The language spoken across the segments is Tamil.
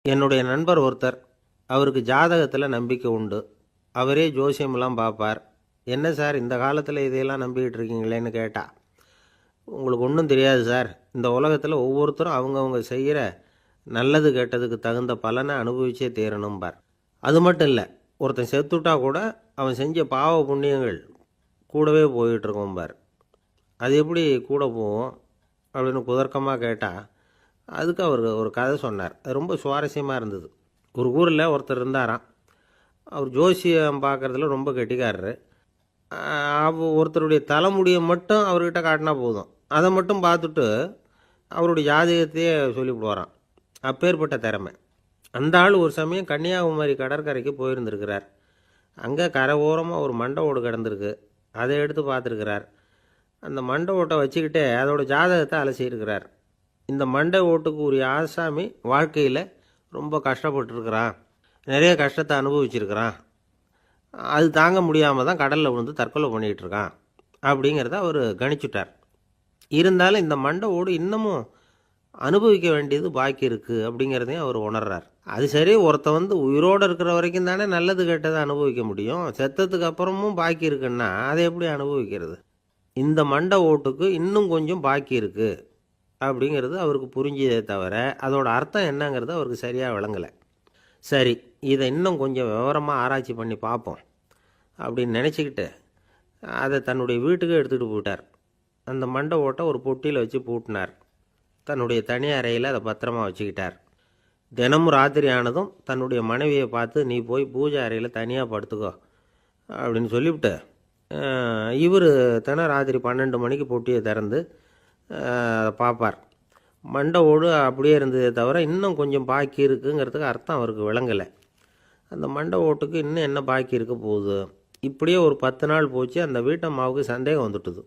என்னுடைய நண்பர் ஒருத்தர், அவருக்கு ஜாதகத்தில் நம்பிக்கை உண்டு. அவரே ஜோசியமெல்லாம் பார்ப்பார். என்ன சார் இந்த காலத்தில் இதையெல்லாம் நம்பிக்கிட்டு இருக்கீங்களேன்னு கேட்டா, உங்களுக்கு ஒன்றும் தெரியாது சார், இந்த உலகத்தில் ஒவ்வொருத்தரும் அவங்கவுங்க செய்கிற நல்லது கெட்டதுக்கு தகுந்த பலனை அனுபவிச்சே தீரணும்பார். அது மட்டும் இல்லை, ஒருத்தன் செத்துட்டா கூட அவன் செஞ்ச பாவ புண்ணியங்கள் கூடவே போயிட்டுருக்கோம்பார். அது எப்படி கூட போகும் அப்படின்னு குதர்க்கமாக கேட்டால், அதுக்கு அவர் ஒரு கதை சொன்னார். அது ரொம்ப சுவாரஸ்யமாக இருந்தது. ஒரு ஊரில் ஒருத்தர் இருந்தாராம். அவர் ஜோசியம் பார்க்குறதுல ரொம்ப கெட்டிக்காரரு. ஒருத்தருடைய தலைமுடியை மட்டும் அவர்கிட்ட காட்டினா போதும், அதை மட்டும் பார்த்துட்டு அவருடைய ஜாதகத்தையே சொல்லிவிடுவாராம். அப்பேற்பட்ட திறமை. அந்த ஆள் ஒரு சமயம் கன்னியாகுமரி கடற்கரைக்கு போயிருந்திருக்கிறார். அங்கே கரை ஓரமாக ஒரு மண்டை ஓடு கிடந்திருக்கு. அதை எடுத்து பார்த்துருக்கிறார். அந்த மண்டை ஓட்டை வச்சுக்கிட்டே அதோட ஜாதகத்தை அலசியிருக்கிறார். இந்த மண்டை ஓட்டுக்கு உரிய ஆசாமி வாழ்க்கையில் ரொம்ப கஷ்டப்பட்டுருக்கிறான், நிறைய கஷ்டத்தை அனுபவிச்சிருக்கிறான், அது தாங்க முடியாமல் தான் கடலில் விழுந்து தற்கொலை பண்ணிகிட்டு இருக்கான் அப்படிங்கிறத அவர் கணிச்சுட்டார். இருந்தாலும் இந்த மண்டை ஓடு இன்னமும் அனுபவிக்க வேண்டியது பாக்கி இருக்குது அப்படிங்கிறதையும் அவர் உணர்றார். அது சரி, ஒருத்த உயிரோடு இருக்கிற வரைக்கும் தானே நல்லது கெட்டதை அனுபவிக்க முடியும். செத்ததுக்கு அப்புறமும் பாக்கி இருக்குன்னா அதை எப்படி அனுபவிக்கிறது? இந்த மண்டை ஓட்டுக்கு இன்னும் கொஞ்சம் பாக்கி இருக்குது அப்படிங்கிறது அவருக்கு புரிஞ்சதே தவிர அதோட அர்த்தம் என்னங்கிறது அவருக்கு சரியாக விளங்கலை. சரி, இதை இன்னும் கொஞ்சம் விவரமாக ஆராய்ச்சி பண்ணி பார்ப்போம் அப்படின்னு நினச்சிக்கிட்டு அதை தன்னுடைய வீட்டுக்கு எடுத்துகிட்டு போயிட்டார். அந்த மண்டை ஓட்டை ஒரு பொட்டியில் வச்சு பூட்டினார். தன்னுடைய தனி அறையில் அதை பத்திரமா வச்சுக்கிட்டார். தினமும் ராத்திரி ஆனதும் தன்னுடைய மனைவியை பார்த்து, நீ போய் பூஜை அறையில் தனியாக படுத்துக்கோ அப்படின்னு சொல்லிவிட்டு, இவர் தினம் ராத்திரி 12 மணிக்கு பொட்டியை திறந்து பார்ப்பார். மண்டை ஓடு அப்படியே இருந்ததே தவிர இன்னும் கொஞ்சம் பாக்கி இருக்குங்கிறதுக்கு அர்த்தம் அவருக்கு விளங்கலை. அந்த மண்டை ஓட்டுக்கு இன்னும் என்ன பாக்கி இருக்க போகுது? இப்படியே ஒரு 10 நாள் போச்சு. அந்த வீட்டம்மாவுக்கு சந்தேகம் வந்துட்டுது.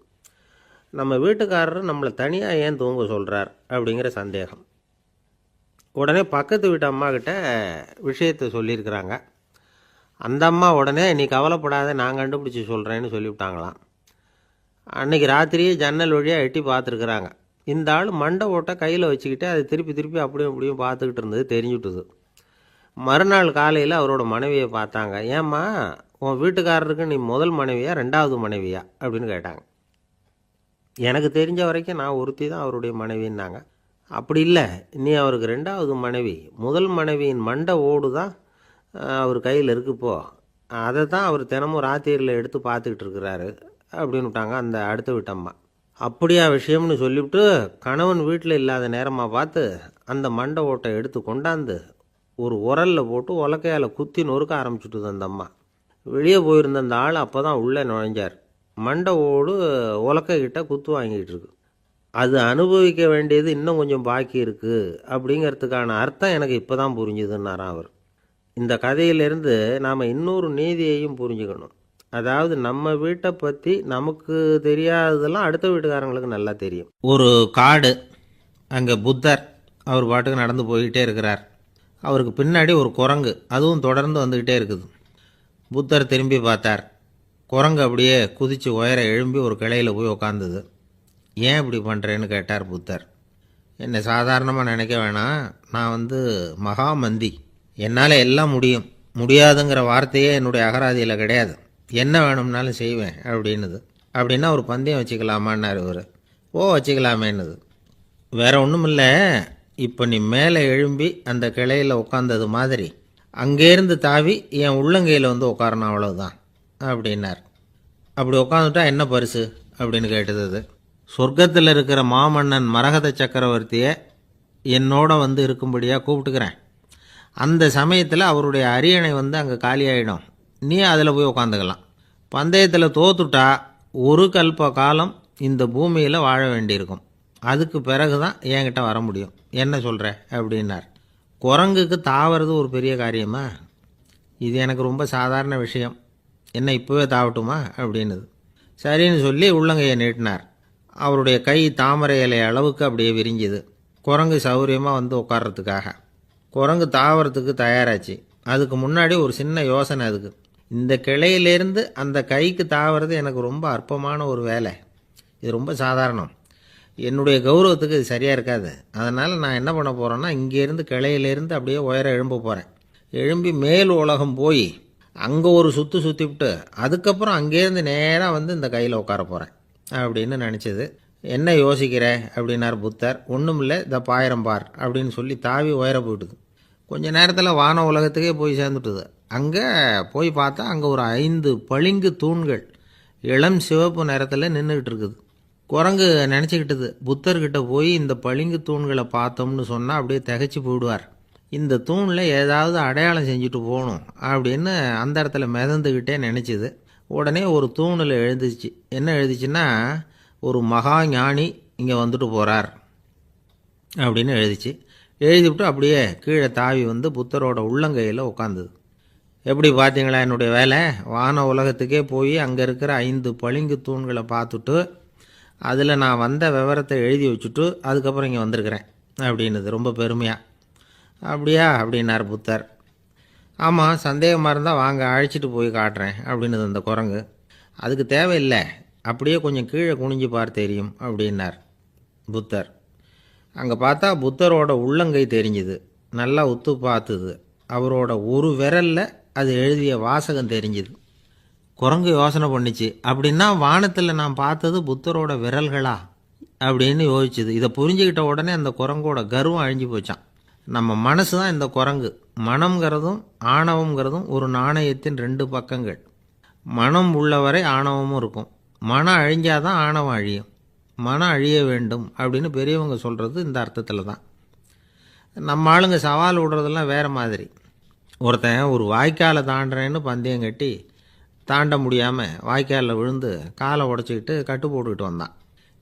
நம்ம வீட்டுக்காரர் நம்மளை தனியாக ஏன் தூங்க சொல்கிறார் அப்படிங்கிற சந்தேகம். உடனே பக்கத்து வீட்டு அம்மா கிட்ட விஷயத்தை சொல்லியிருக்கிறாங்க. அந்த அம்மா உடனே, நீ கவலைப்படாத, நான் கண்டுபிடிச்சி சொல்கிறேன்னு சொல்லிவிட்டாங்களாம். அன்றைக்கி ராத்திரியே ஜன்னல் வழியாக எட்டி பார்த்துருக்குறாங்க. இந்த ஆள் மண்டை ஓட்டை கையில் வச்சுக்கிட்டு அதை திருப்பி திருப்பி அப்படியும் இப்படியும் பார்த்துக்கிட்டு இருந்தது தெரிஞ்சுட்டுது. மறுநாள் காலையில் அவரோட மனைவியை பார்த்தாங்க. ஏம்மா, உன் வீட்டுக்காரருக்கு நீ முதல் மனைவியா 2வது மனைவியா அப்படின்னு கேட்டாங்க. எனக்கு தெரிஞ்ச வரைக்கும் நான் ஒருத்தி தான் அவருடைய மனைவின்னாங்க. அப்படி இல்லை, நீ அவருக்கு 2வது மனைவி. முதல் மனைவியின் மண்டை ஓடு தான் அவர் கையில் இருக்குப்போ, அதை தான் அவர் தினமும் ராத்திரியில் எடுத்து பார்த்துக்கிட்டு இருக்கிறாரு அப்படின்னு விட்டாங்க அந்த அடுத்த வீட்டம்மா. அப்படியா விஷயம்னு சொல்லிவிட்டு கணவன் வீட்டில் இல்லாத நேரமாக பார்த்து அந்த மண்டை ஓட்டை எடுத்து கொண்டாந்து ஒரு உரலில் போட்டு உலக்கையால் குத்தி நொறுக்க ஆரம்பிச்சுட்டுது அந்த அம்மா. வெளியே போயிருந்த அந்த ஆள் அப்போ தான் உள்ளே நுழைஞ்சார். மண்டை ஓடு உலக்கைக்கிட்ட குத்து வாங்கிட்டு இருக்கு. அது அனுபவிக்க வேண்டியது இன்னும் கொஞ்சம் பாக்கி இருக்குது அப்படிங்கிறதுக்கான அர்த்தம் எனக்கு இப்போ தான் புரிஞ்சுதுன்னாராம் அவர். இந்த கதையிலேருந்து நாம் இன்னொரு நீதியையும் புரிஞ்சுக்கணும். அதாவது நம்ம வீட்டை பற்றி நமக்கு தெரியாததெல்லாம் அடுத்த வீட்டுக்காரங்களுக்கு நல்லா தெரியும். ஒரு காடு, அங்கே புத்தர் அவர் பாட்டுக்கு நடந்து போய்கிட்டே இருக்கிறார். அவருக்கு பின்னாடி ஒரு குரங்கு, அதுவும் தொடர்ந்து வந்துக்கிட்டே இருக்குது. புத்தர் திரும்பி பார்த்தார். குரங்கு அப்படியே குதித்து உயர எழும்பி ஒரு கிளையில் போய் உக்காந்துது. ஏன் இப்படி பண்ணுறேன்னு கேட்டார் புத்தர். என்னை சாதாரணமாக நினைக்க வேணாம், நான் மகாமந்தி, என்னால் எல்லாம் முடியும், முடியாதுங்கிற வார்த்தையே என்னுடைய அகராதியில் கிடையாது, என்ன வேணும்னாலும் செய்வேன் அப்படின்னுது. அப்படின்னா ஒரு பந்தயம் வச்சுக்கலாமான்னார் இவர். ஓ வச்சுக்கலாமேன்னுது. வேற ஒன்றும் இல்லை, இப்போ நீ மேலே எழும்பி அந்த கிளையில் உட்காந்தது மாதிரி அங்கேருந்து தாவி என் உள்ளங்கையில் உட்காரணும், அவ்வளவுதான் அப்படின்னார். அப்படி உட்காந்துட்டா என்ன பரிசு அப்படின்னு கேட்டது அது. சொர்க்கத்தில் இருக்கிற மாமன்னன் மரகத சக்கரவர்த்தியை என்னோட இருக்கும்படியாக கூப்பிட்டுக்கிறேன். அந்த சமயத்தில் அவருடைய அரியணை அங்கே காலியாகிடும், நீ அதில் போய் உட்காந்துக்கலாம். பந்தயத்தில் தோத்துட்டா ஒரு கல்ப காலம் இந்த பூமியில் வாழ வேண்டியிருக்கும், அதுக்கு பிறகு தான் என்கிட்ட வர முடியும், என்ன சொல்கிற அப்படின்னார். குரங்குக்கு தாவறது ஒரு பெரிய காரியமா? இது எனக்கு ரொம்ப சாதாரண விஷயம், என்ன இப்போவே தாவட்டுமா அப்படின்னுது. சரின்னு சொல்லி உள்ளங்கையை நீட்டினார். அவருடைய கை தாமரை இலை அளவுக்கு அப்படியே விரிஞ்சுது. குரங்கு சௌகரியமாக உட்கார்றதுக்காக. குரங்கு தாவறதுக்கு தயாராச்சு. அதுக்கு முன்னாடி ஒரு சின்ன யோசனை அதுக்கு. இந்த கிளையிலேருந்து அந்த கைக்கு தாவறது எனக்கு ரொம்ப அற்பமான ஒரு வேலை, இது ரொம்ப சாதாரணம். என்னுடைய கௌரவத்துக்கு இது சரியாக இருக்காது. அதனால் நான் என்ன பண்ண போகிறேன்னா, இங்கேருந்து கிளையிலேருந்து அப்படியே உயர எழும்ப போகிறேன். எழும்பி மேல் உலகம் போய் அங்கே ஒரு சுற்றிவிட்டு அதுக்கப்புறம் அங்கேருந்து நேராக வந்து இந்த கையில் உட்கார போகிறேன் அப்படின்னு நினச்சிது. என்ன யோசிக்கிற அப்படின்னார் புத்தர். ஒன்றும் இல்லை, இந்த பாயிரம் பார் அப்படின்னு சொல்லி தாவி உயர போயிட்டுது. கொஞ்ச நேரத்தில் வான உலகத்துக்கே போய் சேர்ந்துட்டுது. அங்கே போய் பார்த்தா அங்கே ஒரு 5 பளிங்கு தூண்கள் இளம் சிவப்பு நிறத்தில் நின்றுக்கிட்டு இருக்குது. குரங்கு நினச்சிக்கிட்டது, புத்தர்கிட்ட போய் இந்த பளிங்கு தூண்களை பார்த்தோம்னு சொன்னால் அப்படியே திகைச்சு போயிடுவார், இந்த தூணில் ஏதாவது அடையாளம் செஞ்சுட்டு போகணும் அப்படின்னு அந்த இடத்துல மிதந்துக்கிட்டே நினச்சிது. உடனே ஒரு தூணில் எழுதிச்சு. என்ன எழுதிச்சுன்னா, ஒரு மகா ஞானி இங்கே வந்துட்டு போகிறார் அப்படின்னு எழுதிச்சு. எழுதிவிட்டு அப்படியே கீழே தாவி வந்து புத்தரோட உள்ளங்கையில் உட்காந்துது. எப்படி பார்த்தீங்களா என்னுடைய வேலை? வான உலகத்துக்கே போய் அங்கே இருக்கிற 5 பளிங்கு தூண்களை பார்த்துட்டு அதில் நான் வந்த விவரத்தை எழுதி வச்சுட்டு அதுக்கப்புறம் இங்கே வந்திருக்கிறேன் அப்படின்னுது ரொம்ப பெருமையாக. அப்படியா அப்படின்னார் புத்தர். ஆமாம், சந்தேகமாக இருந்தால் வாங்க, அழைச்சிட்டு போய் காட்டுறேன் அப்படின்னுது அந்த குரங்கு. அதுக்கு தேவையில்லை, அப்படியே கொஞ்சம் கீழே குனிஞ்சு பார் தெரியும் அப்படின்னார் புத்தர். அங்கே பார்த்தா புத்தரோட உள்ளங்கை தெரிஞ்சுது. நல்லா உத்து பார்த்துது. அவரோட ஒரு விரலில் அது எழுதிய வாசகம் தெரிஞ்சுது. குரங்கு யோசனை பண்ணிச்சு, அப்படின்னா வானத்தில் நான் பார்த்தது புத்தரோட விரல்களா அப்படின்னு யோசிச்சுது. இதை புரிஞ்சுக்கிட்ட உடனே அந்த குரங்கோட கர்வம் அழிஞ்சு போச்சான். நம்ம மனசு தான் இந்த குரங்கு. மனம்ங்கிறதும் ஆணவம்ங்கிறதும் ஒரு நாணயத்தின் 2 பக்கங்கள். மனம் உள்ளவரை ஆணவமும் இருக்கும். மனம் அழிஞ்சாதான் ஆணவம் அழியும். மனம் அழிய வேண்டும் அப்படின்னு பெரியவங்க சொல்கிறது இந்த அர்த்தத்தில் தான். நம்ம ஆளுங்க சவால் விடுறதெல்லாம் வேறு மாதிரி. ஒருத்தன் ஒரு வாய்க்காலை தாண்டுறேன்னு பந்தயம் கட்டி தாண்ட முடியாமல் வாய்க்காலில் விழுந்து காலை உடச்சிக்கிட்டு கட்டு போட்டுக்கிட்டு வந்தான்.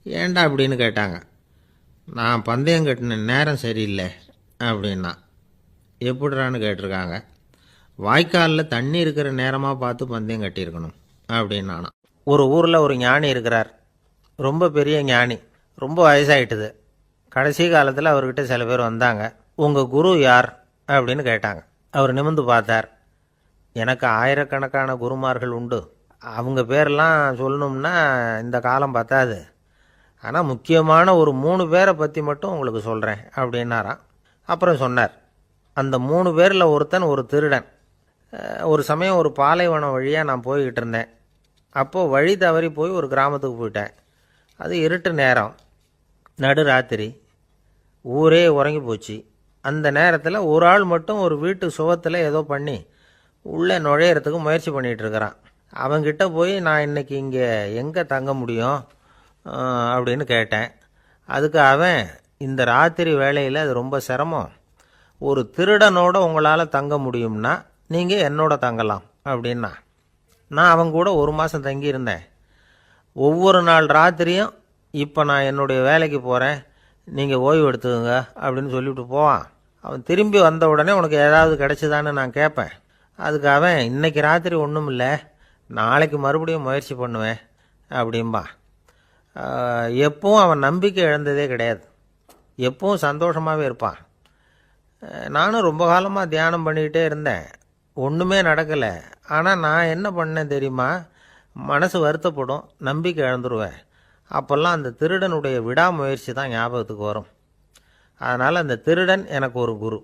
ஏன்டா அப்படின்னு கேட்டாங்க. நான் பந்தயம் கட்டின நேரம் சரியில்லை அப்படின்னா. எப்படிறான்னு கேட்டிருக்காங்க. வாய்க்காலில் தண்ணி இருக்கிற நேரமாக பார்த்து பந்தயம் கட்டியிருக்கணும் அப்படின்னானா. ஒரு ஊரில் ஒரு ஞானி இருக்கிறார். ரொம்ப பெரிய ஞானி. ரொம்ப வயசாகிட்டுது. கடைசி காலத்தில் அவர்கிட்ட சில பேர் வந்தாங்க. உங்கள் குரு யார் அப்படின்னு கேட்டாங்க. அவர் நிமிர்ந்து பார்த்தார். எனக்கு ஆயிரக்கணக்கான குருமார்கள் உண்டு. அவங்க பேரெல்லாம் சொல்லணும்னா இந்த காலம் பத்தாது. ஆனால் முக்கியமான ஒரு 3 பேரை பற்றி மட்டும் உங்களுக்கு சொல்கிறேன் அப்படின்னாராம். அப்புறம் சொன்னார், அந்த 3 பேரில் ஒருத்தன் ஒரு திருடன். ஒரு சமயம் ஒரு பாலைவனம் வழியாக நான் போய்கிட்டு இருந்தேன். அப்போது வழி தவறி போய் ஒரு கிராமத்துக்கு போயிட்டேன். அது இருட்டு நேரம், நடு ராத்திரி, ஊரே உறங்கி போச்சு. அந்த நேரத்தில் ஒரு ஆள் மட்டும் ஒரு வீட்டு சுவத்தில் ஏதோ பண்ணி உள்ளே நுழையிறதுக்கு முயற்சி பண்ணிகிட்ருக்கிறான். அவங்கிட்ட போய் நான் இன்றைக்கி இங்கே எங்கே தங்க முடியும் அப்படின்னு கேட்டேன். அதுக்கு அவன், இந்த ராத்திரி வேளையில் அது ரொம்ப சிரமம், ஒரு திருடனோட உங்களால் தங்க முடியும்னா நீங்கள் என்னோட தங்கலாம் அப்படின்னா. நான் அவங்க கூட 1 மாதம் தங்கியிருந்தேன். ஒவ்வொரு நாள் ராத்திரியும் இப்போ நான் என்னுடைய வேலைக்கு போகிறேன், நீங்கள் ஓய்வு எடுத்துக்கோங்க அப்படின்னு சொல்லிவிட்டு போவான். அவன் திரும்பி வந்த உடனே உனக்கு ஏதாவது கிடச்சிதான்னு நான் கேட்பேன். அதுக்கு அவன், இன்றைக்கி ராத்திரி ஒன்றும் இல்லை, நாளைக்கு மறுபடியும் முயற்சி பண்ணுவேன் அப்படின்பா. எப்பவும் அவன் நம்பிக்கை இழந்ததே கிடையாது. எப்பவும் சந்தோஷமாகவே இருப்பான். நானும் ரொம்ப காலமாக தியானம் பண்ணிக்கிட்டே இருந்தேன். ஒன்றுமே நடக்கலை. ஆனால் நான் என்ன பண்ணேன் தெரியுமா? மனசு வருத்தப்படும், நம்பிக்கை இழந்துருவேன். அப்போல்லாம் அந்த திருடனுடைய விடாமுயற்சி தான் ஞாபகத்துக்கு வரும். அதனால் அந்த திருடன் எனக்கு ஒரு குரு.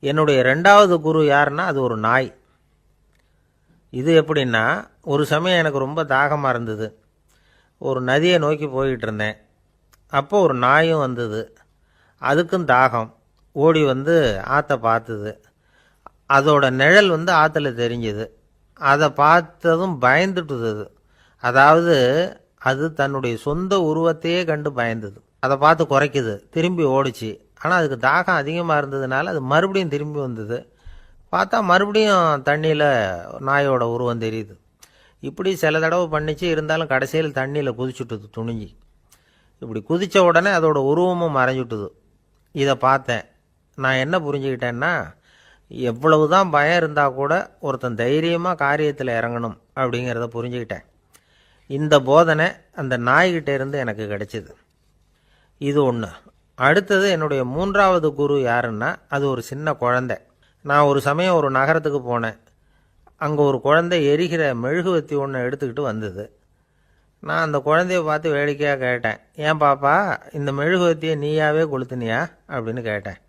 என்னுடைய 2வது குரு யாருன்னா அது ஒரு நாய். இது எப்படின்னா, ஒரு சமயம் எனக்கு ரொம்ப தாகமாக இருந்தது. ஒரு நதியை நோக்கி போய்கிட்டு இருந்தேன். அப்போது ஒரு நாயும் வந்தது. அதுக்கும் தாகம். ஓடி வந்து ஆற்றை பார்த்துது. அதோட நிழல் வந்து ஆற்றுல தெரிஞ்சுது. அதை பார்த்ததும் பயந்துட்டுது. அதாவது அது தன்னுடைய சொந்த உருவத்தையே கண்டு பயந்தது. அதை பார்த்து குறைக்குது, திரும்பி ஓடிச்சு. ஆனால் அதுக்கு தாகம் அதிகமாக இருந்ததுனால அது மறுபடியும் திரும்பி வந்தது. பார்த்தா மறுபடியும் தண்ணியில் நாயோட உருவம் தெரியுது. இப்படி சில தடவை பண்ணிச்சு. இருந்தாலும் கடைசியில் தண்ணியில் குதிச்சுட்டுது துணிஞ்சி. இப்படி குதித்த உடனே அதோட உருவமும் மறைஞ்சுட்டுது. இதை பார்த்தேன். நான் என்ன புரிஞ்சுக்கிட்டேன்னா, எவ்வளவு தான் பயம் இருந்தால் கூட ஒருத்தன் தைரியமாக காரியத்தில் இறங்கணும் அப்படிங்கிறத புரிஞ்சுக்கிட்டேன். இந்த போதனை அந்த நாய்கிட்ட இருந்து எனக்கு கிடைச்சிது. இது ஒன்று. அடுத்தது என்னுடைய 3வது குரு யாருன்னா அது ஒரு சின்ன குழந்தை. நான் ஒரு சமயம் ஒரு நகரத்துக்கு போனேன். அங்கே ஒரு குழந்தை எரிகிற மெழுகுவத்தி ஒன்று எடுத்துக்கிட்டு வந்தது. நான் அந்த குழந்தைய பார்த்து வேடிக்கையாக கேட்டேன், ஏன் பாப்பா இந்த மெழுகுவர்த்தியை நீயாவே கொளுத்துனியா அப்படின்னு கேட்டேன்.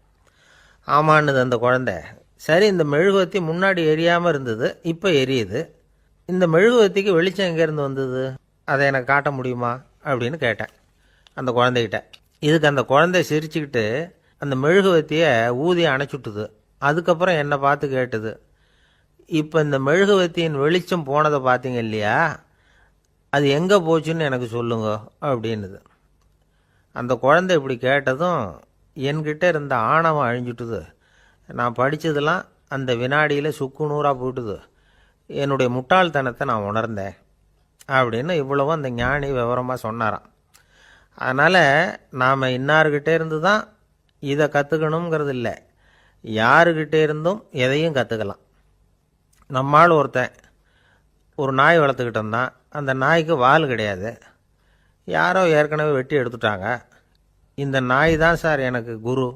ஆமான்னுது அந்த குழந்தை. சரி, இந்த மெழுகுவர்த்தி முன்னாடி எரியாமல் இருந்தது, இப்போ எரியுது. இந்த மெழுகுவர்த்திக்கு வெளிச்சம் எங்கேருந்து வந்தது, அதை எனக்கு காட்ட முடியுமா அப்படின்னு கேட்டேன் அந்த குழந்தைகிட்ட. இதுக்கு அந்த குழந்தை சிரிச்சுக்கிட்டு அந்த மெழுகுவர்த்தியை ஊதி அணைச்சுட்டுது. அதுக்கப்புறம் என்னை பார்த்து கேட்டுது, இப்போ இந்த மெழுகுவர்த்தியின் வெளிச்சம் போனதை பார்த்தீங்க இல்லையா, அது எங்கே போச்சுன்னு எனக்கு சொல்லுங்க அப்படின்னுது. அந்த குழந்தை இப்படி கேட்டதும் என்கிட்ட இருந்த ஆணவம் அழிஞ்சுட்டுது. நான் படித்ததெல்லாம் அந்த வினாடியில் சுக்கு நூறாக போயிட்டுது. என்னுடைய முட்டாள்தனத்தை நான் உணர்ந்தேன் அப்படின்னு இவ்வளவும் அந்த ஞானி விவரமாக சொன்னாராம். அதனால் நாம் இன்னார்கிட்டே இருந்து தான் இதை கற்றுக்கணுங்கிறது இல்லை, யாருக்கிட்டே இருந்தும் எதையும் கற்றுக்கலாம். நம்மால் ஒருத்தன் ஒரு நாய் வளர்த்துக்கிட்டோம்னா அந்த நாய்க்கு வால் கிடையாது, யாரோ ஏற்கனவே வெட்டி எடுத்துட்டாங்க. இந்த நாய் தான் சார் எனக்கு குரு,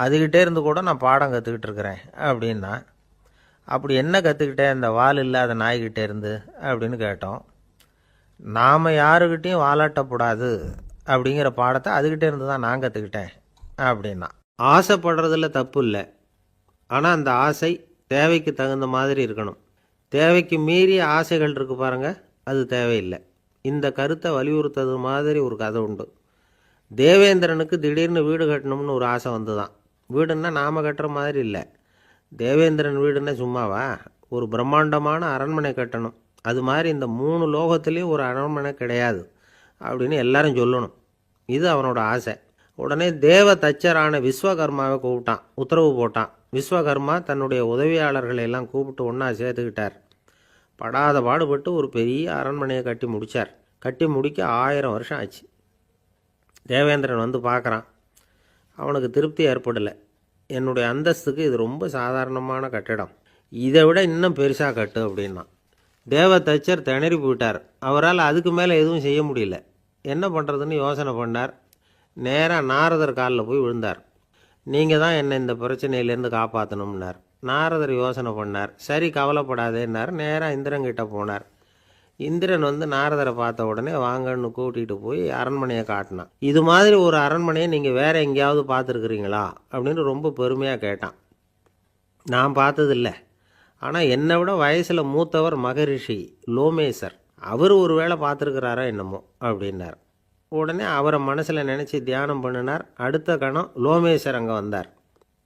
அதுக்கிட்டே இருந்து கூட நான் பாடம் கற்றுக்கிட்டு இருக்கிறேன் அப்படின்னா. அப்படி என்ன கற்றுக்கிட்டேன் இந்த வால் இல்லாத நாய்கிட்டே இருந்து அப்படின்னு கேட்டோம். நாம் யாருக்கிட்டேயும் வாலாட்டக்கூடாது அப்படிங்கிற பாடத்தை அதுக்கிட்டே இருந்து தான் நான் கற்றுக்கிட்டேன் அப்படின்னா. ஆசைப்படுறதில் தப்பு இல்லை, ஆனால் அந்த ஆசை தேவைக்கு தகுந்த மாதிரி இருக்கணும். தேவைக்கு மீறிய ஆசைகள் இருக்குது பாருங்கள், அது தேவையில்லை. இந்த கருத்தை வலியுறுத்தது மாதிரி ஒரு கதை உண்டு. தேவேந்திரனுக்கு திடீர்னு வீடு கட்டணும்னு ஒரு ஆசை வந்து தான். வீடுன்னா நாம் கட்டுற மாதிரி இல்லை. தேவேந்திரன் வீடுன்னா சும்மாவா, ஒரு பிரம்மாண்டமான அரண்மனை கட்டணும். அது மாதிரி இந்த 3 லோகத்துலேயும் ஒரு அரண்மனை கிடையாது அப்படின்னு எல்லாரும் சொல்லணும். இது அவனோட ஆசை. உடனே தேவ தச்சரான விஸ்வகர்மாவை கூப்பிட்டான், உத்தரவு போட்டான். விஸ்வகர்மா தன்னுடைய உதவியாளர்களை எல்லாம் கூப்பிட்டு ஒன்றா சேர்த்துக்கிட்டார். படாத பாடுபட்டு ஒரு பெரிய அரண்மனையை கட்டி முடித்தார். கட்டி முடிக்க 1000 வருஷம் ஆச்சு. தேவேந்திரன் வந்து பார்க்குறான். அவனுக்கு திருப்தி ஏற்படலை. என்னுடைய அந்தஸ்துக்கு இது ரொம்ப சாதாரணமான கட்டிடம், இதை விட இன்னும் பெருசாக கட்டு அப்படின்னா. தேவ தச்சர் திணறி போயிட்டார். அவரால் அதுக்கு மேலே எதுவும் செய்ய முடியல. என்ன பண்ணுறதுன்னு யோசனை பண்ணார். நேராக நாரதர் காலில் போய் விழுந்தார். நீங்கள் தான் என்னை இந்த பிரச்சனையிலேருந்து காப்பாற்றணும்னார். நாரதர் யோசனை பண்ணார். சரி, கவலைப்படாதேன்னார். நேராக இந்திரன்கிட்ட போனார். இந்திரன் வந்து நாரதரை பார்த்த உடனே வாங்கன்னு கூட்டிகிட்டு போய் அரண்மனையை காட்டினான். இது மாதிரி ஒரு அரண்மனையை நீங்கள் வேறு எங்கேயாவது பார்த்துருக்குறீங்களா அப்படின்னு ரொம்ப பெருமையாக கேட்டான். நான் பார்த்ததில்லை, ஆனால் என்னை விட வயசில் மூத்தவர் மகரிஷி லோமேசர், அவர் ஒரு வேளை பார்த்துருக்கிறாரா என்னமோ அப்படின்னார். உடனே அவரை மனசில் நினச்சி தியானம் பண்ணினார். அடுத்த கணம் லோமேசர் அங்கே வந்தார்.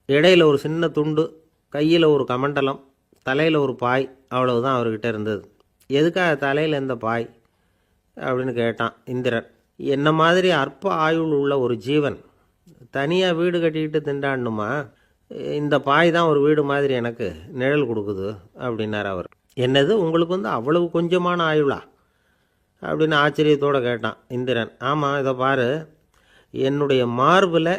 இடையில் ஒரு சின்ன துண்டு, கையில் ஒரு கமண்டலம், தலையில் ஒரு பாய், அவ்வளவுதான் அவர்கிட்ட இருந்தது. எதுக்காக தலையில் எந்த பாய் அப்படின்னு கேட்டான் இந்திரன். என்ன மாதிரி அற்ப ஆயுள் உள்ள ஒரு ஜீவன் தனியாக வீடு கட்டிக்கிட்டு திண்டாடணுமா, இந்த பாய் தான் ஒரு வீடு மாதிரி எனக்கு நிழல் கொடுக்குது அப்படின்னார் அவர். என்னது, உங்களுக்கு வந்து அவ்வளவு கொஞ்சமான ஆயுளா அப்படின்னு ஆச்சரியத்தோடு கேட்டான் இந்திரன். ஆமாம், இதை பாரு, என்னுடைய மார்பில்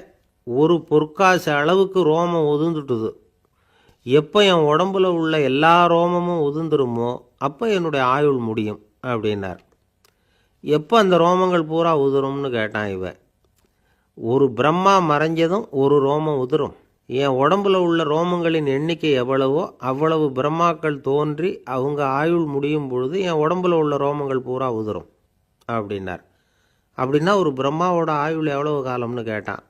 ஒரு பொற்காசு அளவுக்கு ரோமம் உதிர்ந்துட்டுது. எப்போ என் உடம்புல உள்ள எல்லா ரோமமும் உதிர்ந்துருமோ அப்போ என்னுடைய ஆயுள் முடியும் அப்படின்னார். எப்போ அந்த ரோமங்கள் பூரா உதிரும்னு கேட்டான் இவன். ஒரு பிரம்மா மறைஞ்சதும் ஒரு ரோமம் உதிரும். என் உடம்புல உள்ள ரோமங்களின் எண்ணிக்கை எவ்வளவோ அவ்வளவு பிரம்மாக்கள் தோன்றி அவங்க ஆயுள் முடியும் பொழுது என் உடம்புல உள்ள ரோமங்கள் பூரா உதிரும் அப்படின்னார். அப்படின்னா ஒரு பிரம்மாவோட ஆயுள் எவ்வளவு காலம்னு கேட்டான்.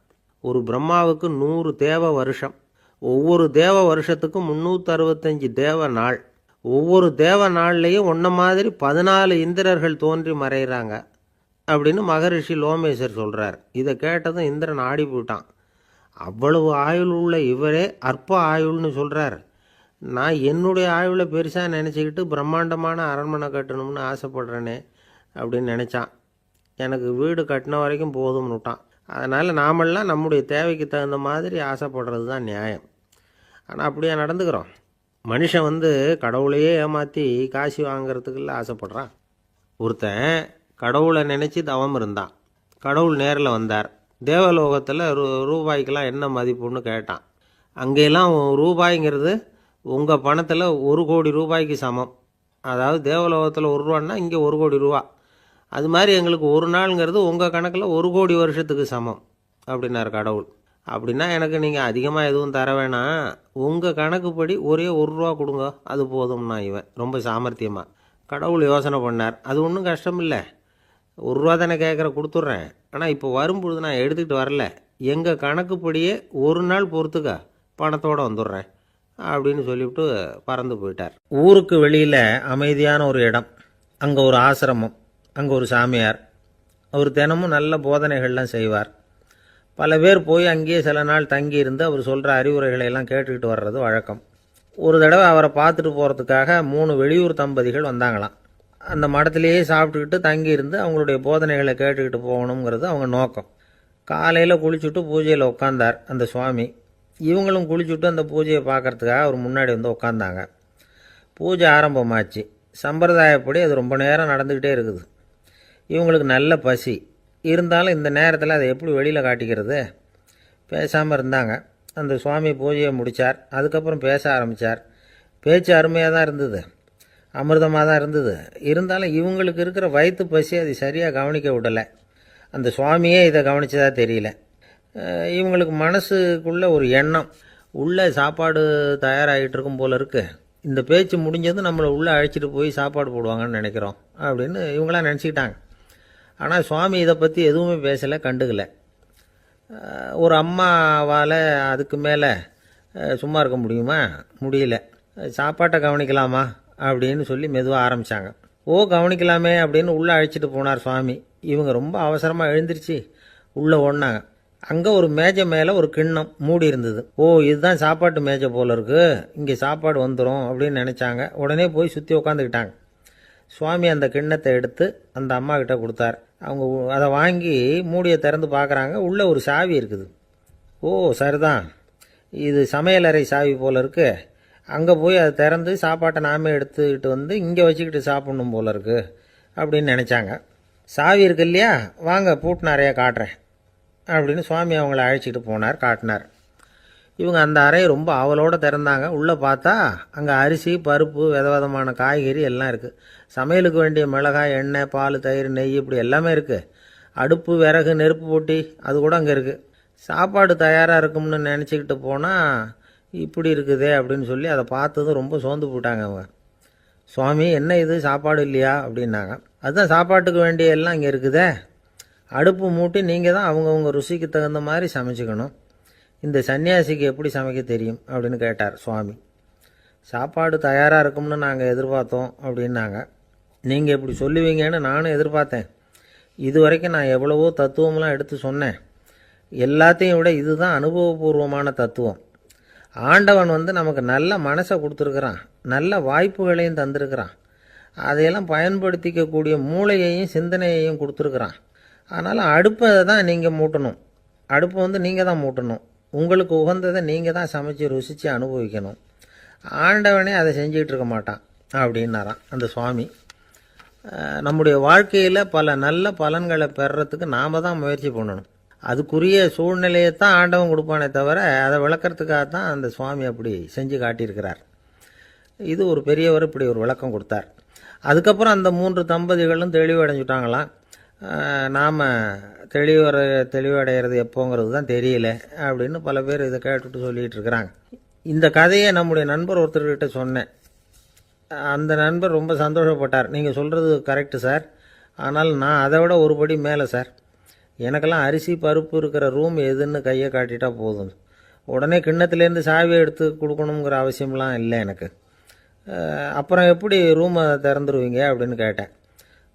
ஒரு பிரம்மாவுக்கு 100 தேவ வருஷம். ஒவ்வொரு தேவ வருஷத்துக்கும் 365 தேவ நாள். ஒவ்வொரு தேவ நாள்லேயும் ஒன்றை மாதிரி 14 இந்திரர்கள் தோன்றி மறைகிறாங்க அப்படின்னு மகரிஷி லோமேசர் சொல்கிறார். இதை கேட்டதும் இந்திரன் ஆடி போயிட்டான். அவ்வளவு ஆயுள் உள்ள இவரே அற்ப ஆயுள்னு சொல்கிறார். நான் என்னுடைய ஆயுளை பெருசாக நினச்சிக்கிட்டு பிரம்மாண்டமான அரண்மனை கட்டணும்னு ஆசைப்படுறேனே அப்படின்னு நினச்சான். எனக்கு வீடு கட்டின வரைக்கும் போதும்னு விட்டான். அதனால் நாமெல்லாம் நம்முடைய தேவைக்கு தகுந்த மாதிரி ஆசைப்படுறது தான் நியாயம். ஆனால் அப்படியே நடந்துக்கிறோம். மனுஷன் வந்து கடவுளையே ஏமாற்றி காசு வாங்கிறதுக்குள்ள ஆசைப்படுறான். ஒருத்தன் கடவுளை நினச்சி தவம் இருந்தான். கடவுள் நேரில் வந்தார். தேவலோகத்தில் ரூபாய்க்கெல்லாம் என்ன மதிப்புன்னு கேட்டான். அங்கெல்லாம் ரூபாய்ங்கிறது உங்கள் பணத்தில் 1 கோடி ரூபாய்க்கு சமம். அதாவது தேவலோகத்தில் 1 ரூபான்னா இங்கே 1 கோடி ரூபா. அது மாதிரி எங்களுக்கு ஒரு நாளுங்கிறது உங்கள் கணக்கில் 1 கோடி வருஷத்துக்கு சமம் அப்படின்னார் கடவுள். அப்படின்னா எனக்கு நீங்கள் அதிகமாக எதுவும் தர வேணாம், உங்கள் கணக்குப்படி ஒரே 1 ரூபா கொடுங்க, அது போதும்னா இவன் ரொம்ப சாமர்த்தியமாக. கடவுள் யோசனை பண்ணார். அது ஒன்றும் கஷ்டம் இல்லை, ரூபா தானே கேட்குற கொடுத்துட்றேன், ஆனால் இப்போ வரும்பொழுது நான் எடுத்துக்கிட்டு வரல, எங்கள் கணக்குப்படியே ஒரு நாள் பொறுத்துக்க பணத்தோடு வந்துடுறேன் அப்படின்னு சொல்லிவிட்டு பறந்து போயிட்டார். ஊருக்கு வெளியில் அமைதியான ஒரு இடம், அங்கே ஒரு ஆசிரமம், அங்கே ஒரு சாமியார். அவர் தினமும் நல்ல போதனைகள்லாம் செய்வார். பல பேர் போய் அங்கேயே சில நாள் தங்கி இருந்து அவர் சொல்கிற அறிவுரைகளை எல்லாம் கேட்டுக்கிட்டு வர்றது வழக்கம். ஒரு தடவை அவரை பார்த்துட்டு போகிறதுக்காக 3 வெளியூர் தம்பதிகள் வந்தாங்களாம். அந்த மடத்திலேயே சாப்பிட்டுக்கிட்டு தங்கி இருந்து அவங்களுடைய போதனைகளை கேட்டுக்கிட்டு போகணுங்கிறது அவங்க நோக்கம். காலையில் குளிச்சுட்டு பூஜையில் உட்காந்தார் அந்த சுவாமி. இவங்களும் குளிச்சுட்டு அந்த பூஜையை பார்க்கறதுக்காக அவர் முன்னாடி வந்து உட்காந்தாங்க. பூஜை ஆரம்பமாச்சு. சம்பிரதாயப்படி அது ரொம்ப நேரம் நடந்துக்கிட்டே இருக்குது. இவங்களுக்கு நல்ல பசி இருந்தாலும் இந்த நேரத்தில் அதை எப்படி வெளியில் காட்டிக்கிறது? பேசாமல் இருந்தாங்க. அந்த சுவாமி பூஜையை முடித்தார். அதுக்கப்புறம் பேச ஆரம்பித்தார். பேச்சு அருமையாக தான் இருந்தது, அமிர்தமாக தான் இருந்தது. இருந்தாலும் இவங்களுக்கு இருக்கிற வயிற்று பசி அது சரியாக கவனிக்க விடலை. அந்த சுவாமியே இதை கவனித்ததா தெரியல. இவங்களுக்கு மனசுக்குள்ளே ஒரு எண்ணம், உள்ளே சாப்பாடு தயாராகிட்டு இருக்கும் போல இருக்குது, இந்த பேச்சு முடிஞ்சது நம்மளை உள்ளே அழைச்சிட்டு போய் சாப்பாடு போடுவாங்கன்னு நினைக்கிறோம் அப்படின்னு இவங்களாம் நினச்சிக்கிட்டாங்க. ஆனால் சுவாமி இதை பற்றி எதுவுமே பேசலை, கண்டுக்கலை. ஒரு அம்மாவால் அதுக்கு மேலே சும்மா இருக்க முடியுமா? முடியல. சாப்பாட்டை கவனிக்கலாமா அப்படின்னு சொல்லி மெதுவாக ஆரம்பித்தாங்க. கவனிக்கலாமே அப்படின்னு உள்ளே அழைச்சிட்டு போனார் சுவாமி. இவங்க ரொம்ப அவசரமாக எழுந்திருச்சு உள்ளே ஓடினாங்க. அங்கே ஒரு மேஜை மேலே ஒரு கிண்ணம் மூடி இருந்தது. இதுதான் சாப்பாட்டு மேஜை போல இருக்குது, இங்கே சாப்பாடு வந்துடும் அப்படின்னு நினச்சாங்க. உடனே போய் சுற்றி உக்காந்துக்கிட்டாங்க. சுவாமி அந்த கிண்ணத்தை எடுத்து அந்த அம்மா கிட்ட கொடுத்தார். அவங்க அதை வாங்கி மூடியை திறந்து பார்க்குறாங்க. உள்ளே ஒரு சாவி இருக்குது. சரிதான், இது சமையலறை சாவி போல இருக்கு, அங்கே போய் அதை திறந்து சாப்பாட்டை நாமே எடுத்துக்கிட்டு வந்து இங்கே வச்சுக்கிட்டு சாப்பிட்ணும் போல இருக்கு அப்படின்னு நினச்சாங்க. சாவி இருக்கு இல்லையா, வாங்க பூட்டு நிறையா காட்டுறேன் அப்படின்னு சுவாமி அவங்கள அழைச்சிட்டு போனார், காட்டினார். இவங்க அந்த அறையை ரொம்ப ஆவலோடு திறந்தாங்க. உள்ளே பார்த்தா அங்கே அரிசி, பருப்பு, விதவிதமான காய்கறி எல்லாம் இருக்குது. சமையலுக்கு வேண்டிய மிளகாய், எண்ணெய், பால், தயிர், நெய் இப்படி எல்லாமே இருக்குது. அடுப்பு, விறகு, நெருப்பு போட்டி அது கூட அங்கே இருக்குது. சாப்பாடு தயாராக இருக்கும்னு நினச்சிக்கிட்டு போனால் இப்படி இருக்குதே அப்படின்னு சொல்லி அதை பார்த்ததும் ரொம்ப சோர்ந்து போட்டாங்க அவங்க. சுவாமி, என்ன இது சாப்பாடு இல்லையா அப்படின்னாங்க. அதுதான் சாப்பாட்டுக்கு வேண்டிய எல்லாம் இங்கே இருக்குதே, அடுப்பு மூட்டி நீங்கள் தான் அவங்கவுங்க ருசிக்கு தகுந்த மாதிரி சமைச்சிக்கணும், இந்த சன்னியாசிக்கு எப்படி சமைக்க தெரியும் அப்படின்னு கேட்டார் சுவாமி. சாப்பாடு தயாராக இருக்கும்னு நாங்கள் எதிர்பார்த்தோம் அப்படின்னாங்க. நீங்கள் இப்படி சொல்லுவீங்கன்னு நானும் எதிர்பார்த்தேன். இது வரைக்கும் நான் எவ்வளவோ தத்துவம்லாம் எடுத்து சொன்னேன். எல்லாத்தையும் விட இதுதான் அனுபவபூர்வமான தத்துவம். ஆண்டவன் நமக்கு நல்ல மனசை கொடுத்துருக்குறான், நல்ல வாய்ப்புகளையும் தந்திருக்கிறான், அதையெல்லாம் பயன்படுத்திக்கக்கூடிய மூளையையும் சிந்தனையையும் கொடுத்துருக்குறான். அதனால் அடுப்பை தான் நீங்கள் மூட்டணும், அடுப்பை நீங்கள் தான் மூட்டணும், உங்களுக்கு உகந்ததை நீங்கள் தான் சமைச்சு ருசித்து அனுபவிக்கணும். ஆண்டவனே அதை செஞ்சிகிட்டு இருக்க மாட்டான் அப்படின்னாராம் அந்த சுவாமி. நம்முடைய வாழ்க்கையில் பல நல்ல பலன்களை பெறுறதுக்கு நாம் தான் முயற்சி பண்ணணும். அதுக்குரிய சூழ்நிலையை தான் ஆண்டவன் கொடுப்பானே தவிர அதை விளக்கிறதுக்காக தான் அந்த சுவாமி அப்படி செஞ்சு காட்டியிருக்கிறார். இது ஒரு பெரியவர் இப்படி ஒரு விளக்கம் கொடுத்தார். அதுக்கப்புறம் அந்த 3 தம்பதிகளும் தெளிவடைஞ்சுட்டாங்களாம். நாம் தெளிவடைகிறது எப்போங்கிறது தான் தெரியல அப்படின்னு பல பேர் இதை கேட்டுட்டு சொல்லிகிட்டு இருக்கிறாங்க. இந்த கதையை நம்முடைய நண்பர் ஒருத்தர்கிட்ட சொன்னேன். அந்த நண்பர் ரொம்ப சந்தோஷப்பட்டார். நீங்கள் சொல்கிறது கரெக்டு சார், ஆனால் நான் அதை விட ஒரு படி மேலே சார். எனக்கெல்லாம் அரிசி, பருப்பு இருக்கிற ரூம் எதுன்னு கையை காட்டிட்டா போதும், உடனே கிண்ணத்துலேருந்து சாவியை எடுத்து கொடுக்கணுங்கிற அவசியம்லாம் இல்லை எனக்கு. அப்புறம் எப்படி ரூமை திறந்துருவீங்க அப்படின்னு கேட்டேன்.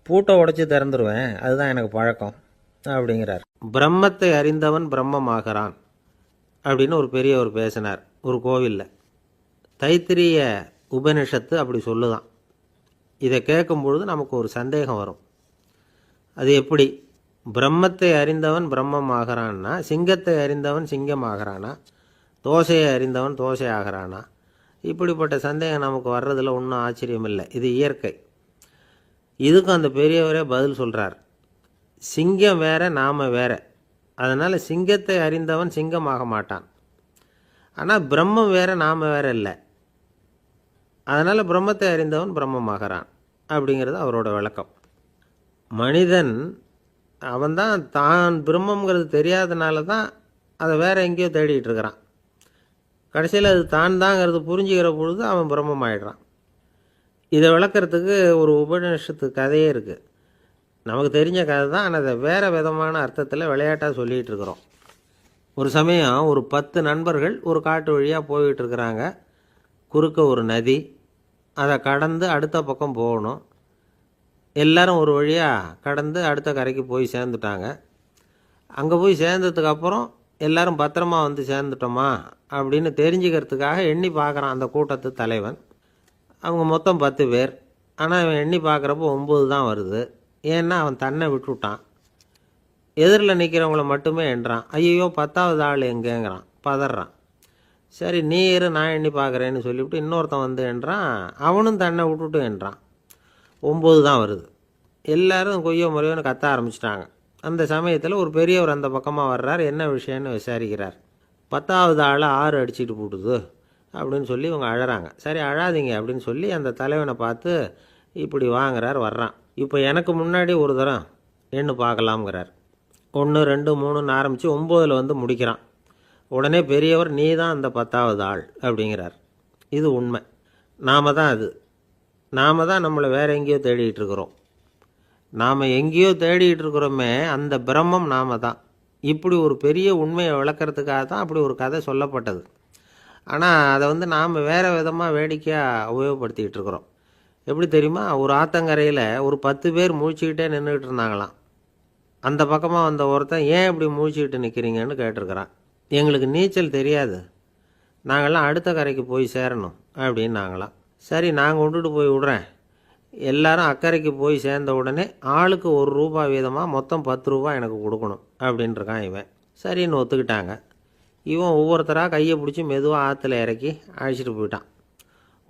பூட்டை உடைச்சி திறந்துருவேன், அதுதான் எனக்கு பழக்கம் அப்படிங்கிறார். பிரம்மத்தை அறிந்தவன் பிரம்மமாகிறான் அப்படின்னு ஒரு பெரியவர் பேசினார் ஒரு கோவிலில். தைத்திரிய உபனிஷத்து அப்படி சொல்லுதான். இதை கேட்கும்பொழுது நமக்கு ஒரு சந்தேகம் வரும். அது எப்படி? பிரம்மத்தை அறிந்தவன் பிரம்மம் ஆகிறான்னா, சிங்கத்தை அறிந்தவன் சிங்கம் ஆகிறானா, தோசையை அறிந்தவன் தோசை ஆகிறானா? இப்படிப்பட்ட சந்தேகம் நமக்கு வர்றதில் ஒன்றும் ஆச்சரியம் இல்லை, இது இயற்கை. இதுக்கும் அந்த பெரியவரே பதில் சொல்கிறார். சிங்கம் வேற, நாம் வேற. அதனால் சிங்கத்தை அறிந்தவன் சிங்கம் ஆக மாட்டான். ஆனால் பிரம்மம் வேற, நாம் வேற இல்லை. அதனால் பிரம்மத்தை அறிந்தவன் பிரம்மமாகிறான் அப்படிங்கிறது அவரோட விளக்கம். மனிதன் அவன்தான் தான் பிரம்மங்கிறது தெரியாதனால தான் அதை வேற எங்கேயோ தேடிட்டு இருக்கிறான். கடைசியில் அது தான் தாங்கிறது புரிஞ்சுக்கிற பொழுது அவன் பிரம்மம் ஆயிடுறான். இதை விளக்கிறதுக்கு ஒரு உபநிஷத்து கதையே இருக்குது. நமக்கு தெரிஞ்ச கதை தான், ஆனால் அதை வேறு விதமான அர்த்தத்தில் விளையாட்டாக சொல்லிகிட்டு இருக்கிறோம். ஒரு சமயம் ஒரு 10 நண்பர்கள் ஒரு காட்டு வழியாக போய்கிட்டு இருக்கிறாங்க. குறுக்க ஒரு நதி, அதை கடந்து அடுத்த பக்கம் போகணும். எல்லாரும் ஒரு வழியாக கடந்து அடுத்த கரைக்கு போய் சேர்ந்துட்டாங்க. அங்கே போய் சேர்ந்ததுக்கப்புறம் எல்லாரும் பத்திரமா வந்து சேர்ந்துட்டோமா அப்படின்னு தெரிஞ்சுக்கிறதுக்காக எண்ணி பார்க்குறான் அந்த கூட்டத்து தலைவன். அவங்க மொத்தம் 10 பேர். ஆனால் அவன் எண்ணி பார்க்குறப்போ 9 தான் வருது. ஏன்னா அவன் தன்னை விட்டுவிட்டான். எதிரில் நிற்கிறவங்கள மட்டுமே எண்ணுறான். ஐயோ 10வது ஆள் எங்கேங்கிறான், பதறான். சரி நீ இரு, நான் எண்ணி பார்க்குறேன்னு சொல்லிவிட்டு இன்னொருத்தன் வந்து எண்ணுறான். அவனும் தன்னை விட்டுட்டு எண்ணுறான். 9 தான் வருது. எல்லோரும் கொய்யோ முறையோன்னு கத்த ஆரம்பிச்சிட்டாங்க. அந்த சமயத்தில் ஒரு பெரியவர் அந்த பக்கமாக வர்றார். என்ன விஷயம்னு விசாரிக்கிறார். 10வது ஆளை 6 அடிச்சுட்டு போட்டுது அப்படின்னு சொல்லி இவங்க அழறாங்க. சரி அழாதீங்க அப்படின்னு சொல்லி அந்த தலைவனை பார்த்து இப்படி வாங்குறார். வர்றான். இப்போ எனக்கு முன்னாடி ஒரு தரம் எண்ணு பார்க்கலாம்ங்கிறார். 1 2 3ன்னு ஆரம்பித்து 9ல் வந்து முடிக்கிறான். உடனே பெரியவர் நீ தான் அந்த 10வது ஆள் அப்படிங்கிறார். இது உண்மை. நாம தான் அது. நாம தான் நம்மளை வேற எங்கேயோ தேடிகிட்டு இருக்கிறோம். நாம் எங்கேயோ தேடிகிட்டு இருக்கிறோமே, அந்த பிரம்மம் நாம தான். இப்படி ஒரு பெரிய உண்மையை விளக்கிறதுக்காக தான் அப்படி ஒரு கதை சொல்லப்பட்டது. ஆனால் அதை வந்து நாம் வேறு விதமாக வேடிக்கையாக உபயோகப்படுத்திக்கிட்டு இருக்கிறோம். எப்படி தெரியுமா? ஒரு ஆத்தங்கரையில் ஒரு 10 பேர் முழிச்சுக்கிட்டே நின்றுக்கிட்டு இருந்தாங்களாம். அந்த பக்கமாக வந்த ஒருத்தன் ஏன் இப்படி முழிச்சுக்கிட்டு நிற்கிறீங்கன்னு கேட்டிருக்கிறான். எங்களுக்கு நீச்சல் தெரியாது, நாங்கள்லாம் அடுத்த கரைக்கு போய் சேரணும் அப்படின்னு நாங்களாம். சரி நான் கொண்டுட்டு போய் விடுறேன். எல்லாரும் அக்கறைக்கு போய் சேர்ந்த உடனே ஆளுக்கு ₹1 வீதமாக மொத்தம் ₹10 எனக்கு கொடுக்கணும் அப்படின்ட்டுருக்கான் இவன். சரின்னு ஒத்துக்கிட்டாங்க. இவன் ஒவ்வொருத்தராக கையை பிடிச்சி மெதுவாக ஆற்றுல இறக்கி அழைச்சிட்டு போயிட்டான்.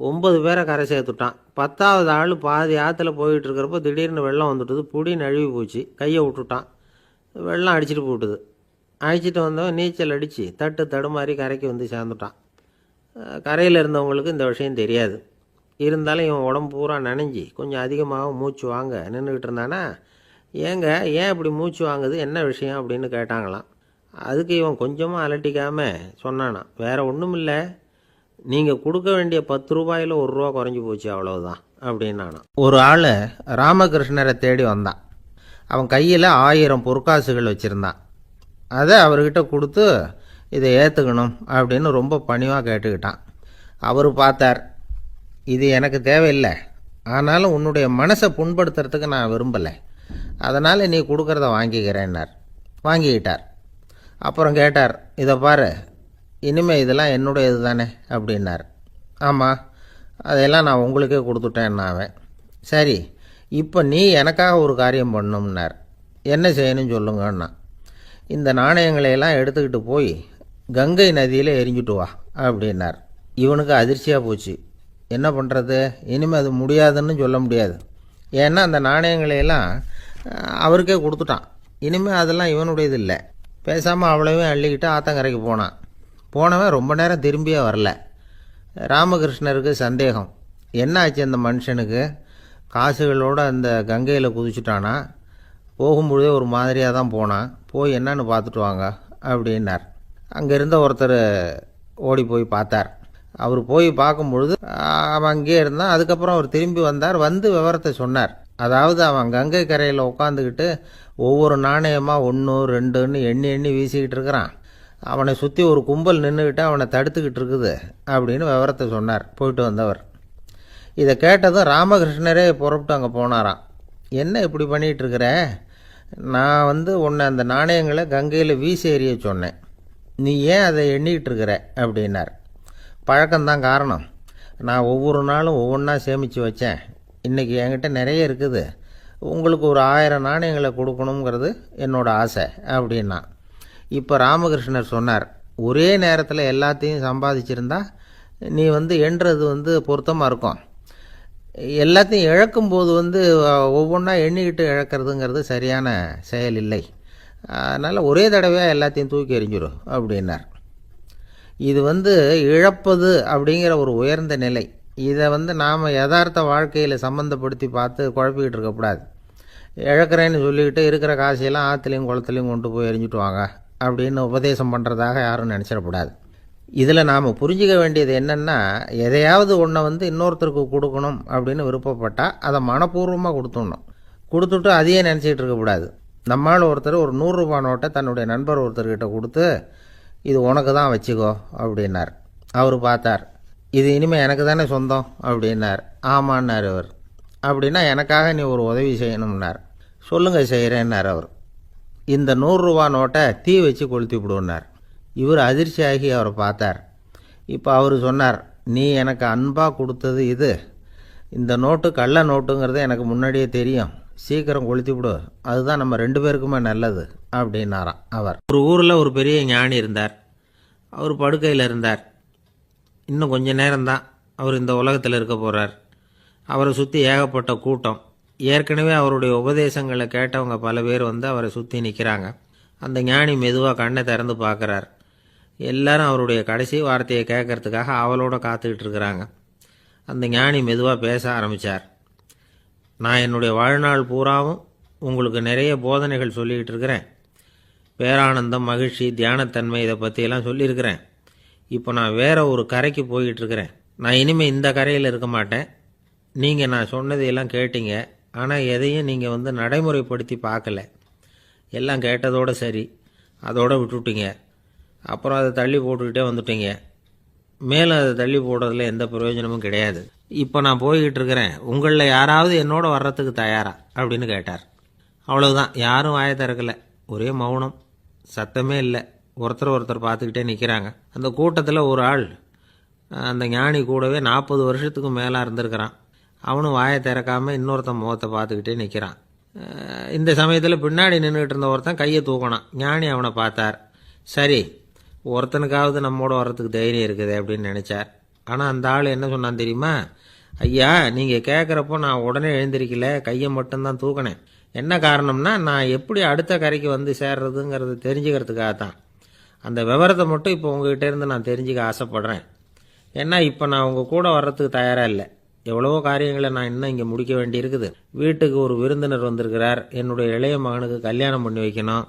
9 பேரை கரை சேர்த்துட்டான். 10வது ஆள் பாதி ஆற்றுல போயிட்டு இருக்கிறப்போ திடீர்னு வெள்ளம் வந்துட்டுது. புடி நழுவி போச்சு. கையை விட்டுட்டான். வெள்ளம் அடிச்சிட்டு போட்டுது. அழைச்சிட்டு வந்தவன் நீச்சல் அடித்து தட்டு தடுமாறி கரைக்கு வந்து சேர்ந்துட்டான். கரையில் இருந்தவங்களுக்கு இந்த விஷயம் தெரியாது. இருந்தாலும் இவன் உடம்பு பூரா நனைஞ்சி கொஞ்சம் அதிகமாக மூச்சு வாங்க நின்றுக்கிட்டு இருந்தானா. ஏங்க ஏன் இப்படி மூச்சு வாங்குது, என்ன விஷயம் அப்படின்னு கேட்டாங்களாம். அதுக்கு இவன் கொஞ்சமாக அலட்டிக்காமல் சொன்னானா, வேறு ஒன்றும் இல்லை, நீங்கள் கொடுக்க வேண்டிய ₹10ல் ₹1 குறைஞ்சி போச்சு அவ்வளவுதான் அப்படின்னானா. ஒரு ஆள் ராமகிருஷ்ணரை தேடி வந்தான். அவன் கையில் 1000 பொற்காசுகள் வச்சுருந்தான். அதை அவர்கிட்ட கொடுத்து இதை ஏற்றுக்கணும் அப்படின்னு ரொம்ப பணிவாக கேட்டுக்கிட்டான். அவர் பார்த்தார். இது எனக்கு தேவையில்லை, ஆனாலும் உன்னுடைய மனசை புண்படுத்துறதுக்கு நான் விரும்பலை, அதனால் நீ கொடுக்குறத வாங்கிக்கிறேன்னார். வாங்கிக்கிட்டார். அப்புறம் கேட்டார், இதை பாரு, இனிமேல் இதெல்லாம் என்னுடையது தானே அப்படின்னார். ஆமாம், அதையெல்லாம் நான் உங்களுக்கே கொடுத்துட்டேன்னாவேன். சரி, இப்போ நீ எனக்காக ஒரு காரியம் பண்ணணும்னார். என்ன செய்யணும்னு சொல்லுங்கன்னா, இந்த நாணயங்களையெல்லாம் எடுத்துக்கிட்டு போய் கங்கை நதியில் எரிஞ்சுட்டு வா அப்படின்னார். இவனுக்கு அதிர்ச்சியாக போச்சு. என்ன பண்ணுறது, இனிமேல் அது முடியாதுன்னு சொல்ல முடியாது. ஏன்னா அந்த நாணயங்களையெல்லாம் அவருக்கே கொடுத்துட்டான். இனிமேல் அதெல்லாம் இவனுடையது இல்லை. பேசாமல் அவ்வளோவே அள்ளிக்கிட்டு ஆத்தங்கரைக்கு போனான். போனவன் ரொம்ப நேரம் திரும்பியே வரல. ராமகிருஷ்ணருக்கு சந்தேகம். என்ன ஆச்சு அந்த மனுஷனுக்கு, காசுகளோடு அந்த கங்கையில் குதிச்சுட்டானா, போகும்பொழுதே ஒரு மாதிரியாக தான் போனான், போய் என்னன்னு பார்த்துட்டு வாங்க அப்படின்னார். அங்கே இருந்த ஒருத்தர் ஓடி போய் பார்த்தார். அவர் போய் பார்க்கும்பொழுது அவன் அங்கேயே இருந்தான். அதுக்கப்புறம் அவர் திரும்பி வந்தார். வந்து விவரத்தை சொன்னார். அதாவது அவன் கங்கை கரையில் உட்காந்துக்கிட்டு ஒவ்வொரு நாணயமாக 1 2ன்னு எண்ணி எண்ணி வீசிக்கிட்டு இருக்கிறான். அவனை சுற்றி ஒரு கும்பல் நின்றுக்கிட்டு அவனை தடுத்துக்கிட்டு இருக்குது அப்படின்னு விவரத்தை சொன்னார் போயிட்டு வந்தவர். இதை கேட்டதும் ராமகிருஷ்ணரே புறப்பட்டு அங்கே போனாராம். என்ன இப்படி பண்ணிகிட்டு இருக்கிற, நான் உன்னை அந்த நாணயங்களை கங்கையில் வீசி எறிய சொன்னேன், நீ ஏன் அதை எண்ணிக்கிட்டு இருக்கிற அப்படின்னார். பழக்கம்தான் காரணம், நான் ஒவ்வொரு நாளும் ஒவ்வொன்றா சேமித்து வச்சேன். இன்றைக்கி என்கிட்ட நிறைய இருக்குது, உங்களுக்கு ஒரு 1000 நாணயங்களை கொடுக்கணுங்கிறது என்னோடய ஆசை அப்படின்னா. இப்போ ராமகிருஷ்ணர் சொன்னார், ஒரே நேரத்தில் எல்லாத்தையும் சம்பாதிச்சிருந்தா நீ எண்ணுறது பொருத்தமாக இருக்கும். எல்லாத்தையும் இழக்கும்போது ஒவ்வொன்றா எண்ணிக்கிட்டு இழக்கிறதுங்கிறது சரியான செயல் இல்லை. அதனால் ஒரே தடவையாக எல்லாத்தையும் தூக்கி எறிஞ்சிடும் அப்படின்னார். இது இழப்பது அப்படிங்கிற ஒரு உயர்ந்த நிலை. இதை நாம் யதார்த்த வாழ்க்கையில் சம்மந்தப்படுத்தி பார்த்து குழப்பிக்கிட்டு இருக்கக்கூடாது. இழக்கிறேன்னு சொல்லிக்கிட்டு இருக்கிற காசையெல்லாம் ஆற்றுலையும் குளத்துலையும் கொண்டு போய் எரிஞ்சிட்டு வாங்க அப்படின்னு உபதேசம் பண்ணுறதாக யாரும் நினச்சிடக்கூடாது. இதில் நாம் புரிஞ்சிக்க வேண்டியது என்னென்னா, எதையாவது ஒன்றை இன்னொருத்தருக்கு கொடுக்கணும் அப்படின்னு விருப்பப்பட்டால் அதை மனப்பூர்வமாக கொடுத்துடணும். கொடுத்துட்டு அதையே நினச்சிக்கிட்டு இருக்கக்கூடாது. நம்மால் ஒருத்தர் ஒரு 100 ரூபா நோட்டை தன்னுடைய நண்பர் ஒருத்தர்கிட்ட கொடுத்து, இது உனக்கு தான் வச்சுக்கோ அப்படின்னார். அவர் பார்த்தார். இது இனிமேல் எனக்கு தானே சொந்தம் அப்படின்னார். ஆமான்னார் அவர். அப்படின்னா எனக்காக நீ ஒரு உதவி செய்யணும்னார். சொல்லுங்கள் செய்கிறேன்னார் அவர். இந்த 100 ரூபா நோட்டை தீ வச்சு கொளுத்தி விடுன்னார். இவர் அதிர்ச்சியாகி அவரை பார்த்தார். இப்போ அவர் சொன்னார், நீ எனக்கு அன்பாக கொடுத்தது இது, இந்த நோட்டு கள்ள நோட்டுங்கிறது எனக்கு முன்னாடியே தெரியும், சீக்கிரம் கொளுத்தி விடு, அதுதான் நம்ம 2 பேருக்குமே நல்லது அப்படின்னாராம் அவர். ஒரு ஊரில் ஒரு பெரிய ஞானி இருந்தார். அவர் படுக்கையில் இருந்தார். இன்னும் கொஞ்ச நேரம்தான் அவர் இந்த உலகத்தில் இருக்க போகிறார். அவரை சுற்றி ஏகப்பட்ட கூட்டம். ஏற்கனவே அவருடைய உபதேசங்களை கேட்டவங்க பல பேர் வந்து அவரை சுற்றி நிற்கிறாங்க. அந்த ஞானி மெதுவாக கண்ணை திறந்து பார்க்குறார். எல்லாரும் அவருடைய கடைசி வார்த்தையை கேட்கறதுக்காக அவளோட காத்துக்கிட்டு இருக்கிறாங்க. அந்த ஞானி மெதுவாக பேச ஆரம்பித்தார். நான் என்னுடைய வாழ்நாள் பூராவும் உங்களுக்கு நிறைய போதனைகள் சொல்லிக்கிட்டு இருக்கிறேன். பேரானந்தம், மகிழ்ச்சி, தியானத்தன்மை இதை பற்றியெல்லாம் சொல்லியிருக்கிறேன். இப்போ நான் வேற ஒரு கரைக்கு போய்கிட்டு இருக்கிறேன். நான் இனிமேல் இந்த கரையில் இருக்க மாட்டேன். நீங்கள் நான் சொன்னதையெல்லாம் கேட்டீங்க, ஆனால் எதையும் நீங்கள் வந்து நடைமுறைப்படுத்தி பார்க்கல. எல்லாம் கேட்டதோடு சரி, அதோடு விட்டுவிட்டீங்க. அப்புறம் அதை தள்ளி போட்டுக்கிட்டே வந்துட்டீங்க. மேலும் அதை தள்ளி போடுறதுல எந்த பிரயோஜனமும் கிடையாது. இப்போ நான் போய்கிட்டு இருக்கிறேன். உங்களில் யாராவது என்னோட வர்றதுக்கு தயாரா அப்படின்னு கேட்டார். அவ்வளவுதான். யாரும் வாயை திறக்கலை. ஒரே மௌனம், சத்தமே இல்லை. ஒருத்தர் பார்த்துக்கிட்டே நிற்கிறாங்க. அந்த கூட்டத்தில் ஒரு ஆள் அந்த ஞானி கூடவே 40 வருஷத்துக்கு மேலே இருந்திருக்கிறான். அவனும் வாயை திறக்காமல் இன்னொருத்தன் முகத்தை பார்த்துக்கிட்டே நிற்கிறான். இந்த சமயத்தில் பின்னாடி நின்றுக்கிட்டு இருந்த ஒருத்தன் கையை தூக்கினான். ஞானி அவனை பார்த்தார். சரி, ஒருத்தனுக்காவது நம்மோட வர்றதுக்கு தைரியம் இருக்குது அப்படின்னு நினச்சார். ஆனால் அந்த ஆள் என்ன சொன்னான் தெரியுமா? ஐயா, நீங்கள் கேட்குறப்போ நான் உடனே எழுந்திருக்கல, கையை மட்டும்தான் தூக்கினேன். என்ன காரணம்னா, நான் எப்படி அடுத்த கரைக்கு வந்து சேர்றதுங்கிறது தெரிஞ்சுக்கிறதுக்காக தான். அந்த விவரத்தை மட்டும் இப்போ உங்ககிட்ட இருந்து நான் தெரிஞ்சுக்க ஆசைப்பட்றேன். ஏன்னா இப்போ நான் உங்கள் கூட வர்றதுக்கு தயாராக இல்லை. எவ்வளவோ காரியங்களை நான் இன்னும் இங்கே முடிக்க வேண்டி இருக்குது. வீட்டுக்கு ஒரு விருந்தினர் வந்திருக்கிறார். என்னுடைய இளைய மகனுக்கு கல்யாணம் பண்ணி வைக்கணும்.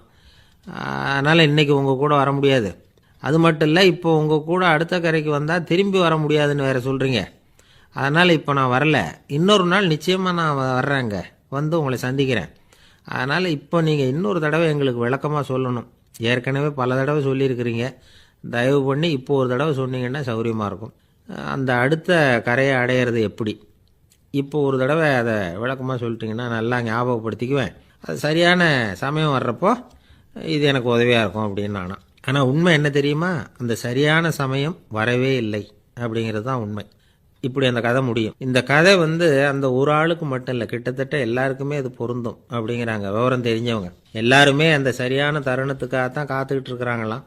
அதனால் இன்றைக்கி உங்கள் கூட வர முடியாது. அது மட்டும் இல்லை, இப்போ உங்கள் கூட அடுத்த கரைக்கு வந்தால் திரும்பி வர முடியாதுன்னு வேறு சொல்கிறீங்க. அதனால் இப்போ நான் வரல. இன்னொரு நாள் நிச்சயமாக நான் வர்றேங்க, வந்து உங்களை சந்திக்கிறேன். அதனால் இப்போ நீங்கள் இன்னொரு தடவை எங்களுக்கு விளக்கமாக சொல்லணும். ஏற்கனவே பல தடவை சொல்லியிருக்கிறீங்க. தயவு பண்ணி இப்போ ஒரு தடவை சொன்னீங்கன்னா சௌகரியமாக இருக்கும். அந்த அடுத்த கரையை அடையிறது எப்படி? இப்போ ஒரு தடவை அதை விளக்கமாக சொல்லிட்டிங்கன்னா நல்லா ஞாபகப்படுத்திக்குவேன். அது சரியான சமயம் வர்றப்போ இது எனக்கு உதவியாக இருக்கும் அப்படின்னு நானா. ஆனால் உண்மை என்ன தெரியுமா? அந்த சரியான சமயம் வரவே இல்லை அப்படிங்கிறது தான் உண்மை. இப்படி அந்த கதை முடியும். இந்த கதை வந்து அந்த ஒரு ஆளுக்கு மட்டும் இல்லை, கிட்டத்தட்ட எல்லாருக்குமே அது பொருந்தும் அப்படிங்கிறாங்க விவரம் தெரிஞ்சவங்க. எல்லாருமே அந்த சரியான தருணத்துக்காக தான் காத்துக்கிட்டு இருக்கிறாங்களாம்.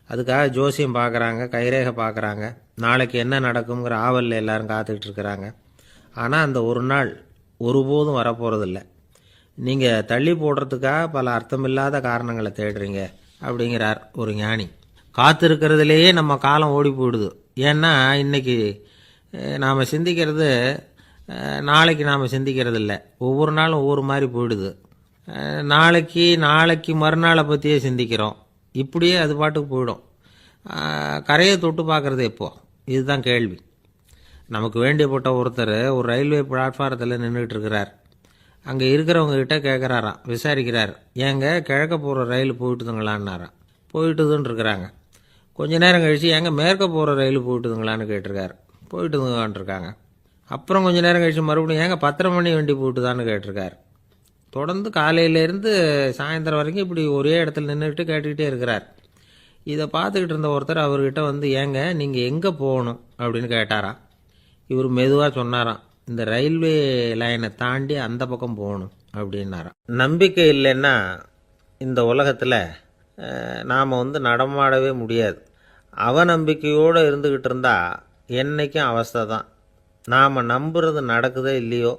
அதுக்காக ஜோசியம் பார்க்குறாங்க, கைரேகை பார்க்குறாங்க, நாளைக்கு என்ன நடக்குங்கிற ஆவலில் எல்லாரும் காத்துக்கிட்டு இருக்கிறாங்க. ஆனால் அந்த ஒரு நாள் ஒருபோதும் வரப்போகிறதில்ல. நீங்கள் தள்ளி போடுறதுக்காக பல அர்த்தமில்லாத காரணங்களை தேடுறீங்க அப்படிங்கிறார் ஒரு ஞானி. காத்திருக்கிறதுலேயே நம்ம காலம் ஓடி போயிடுது. ஏன்னா இன்றைக்கி நாம் சிந்திக்கிறது நாளைக்கு நாம் சிந்திக்கிறது இல்லை. ஒவ்வொரு நாளும் ஒவ்வொரு மாதிரி போயிடுது. நாளைக்கு மறுநாளை பற்றியே சிந்திக்கிறோம். இப்படியே அது பாட்டுக்கு போயிடும். கரையை தொட்டு பார்க்குறது எப்போ? இதுதான் கேள்வி. நமக்கு வேண்டியப்பட்ட ஒருத்தர் ஒரு ரயில்வே பிளாட்ஃபாரத்தில் நின்றுட்டு இருக்கிறார். அங்கே இருக்கிறவங்ககிட்ட கேட்குறாராம், விசாரிக்கிறார். ஏங்க கிழக்க போகிற ரயில் போயிட்டுதுங்களான்னாராம். போயிட்டுதுன்னு இருக்கிறாங்க. கொஞ்ச நேரம் கழித்து ஏங்க மேற்க போகிற ரயில் போயிட்டுதுங்களான்னு கேட்டிருக்காரு. போயிட்டுதுங்களான் இருக்காங்க. அப்புறம் கொஞ்ச நேரம் கழித்து மறுபடியும் ஏங்க 10:30 மணி வண்டி போயிட்டுதான்னு கேட்டிருக்காரு. தொடர்ந்து காலையிலேருந்து சாயந்தரம் வரைக்கும் இப்படி ஒரே இடத்துல நின்றுட்டு கேட்டுக்கிட்டே இருக்கிறார். இதை பார்த்துக்கிட்டு இருந்த ஒருத்தர் அவர்கிட்ட வந்து, ஏங்க நீங்கள் எங்கே போகணும் அப்படின்னு கேட்டாராம். இவர் மெதுவாக சொன்னாராம், இந்த ரயில்வே லைனை தாண்டி அந்த பக்கம் போகணும் அப்படின்னாராம். நம்பிக்கை இல்லைன்னா இந்த உலகத்தில் நாம் வந்து நடமாடவே முடியாது. அவநம்பிக்கையோடு இருந்துக்கிட்டு இருந்தால் என்றைக்கும் அவஸ்தை தான். நாம் நம்புறது நடக்குதோ இல்லையோ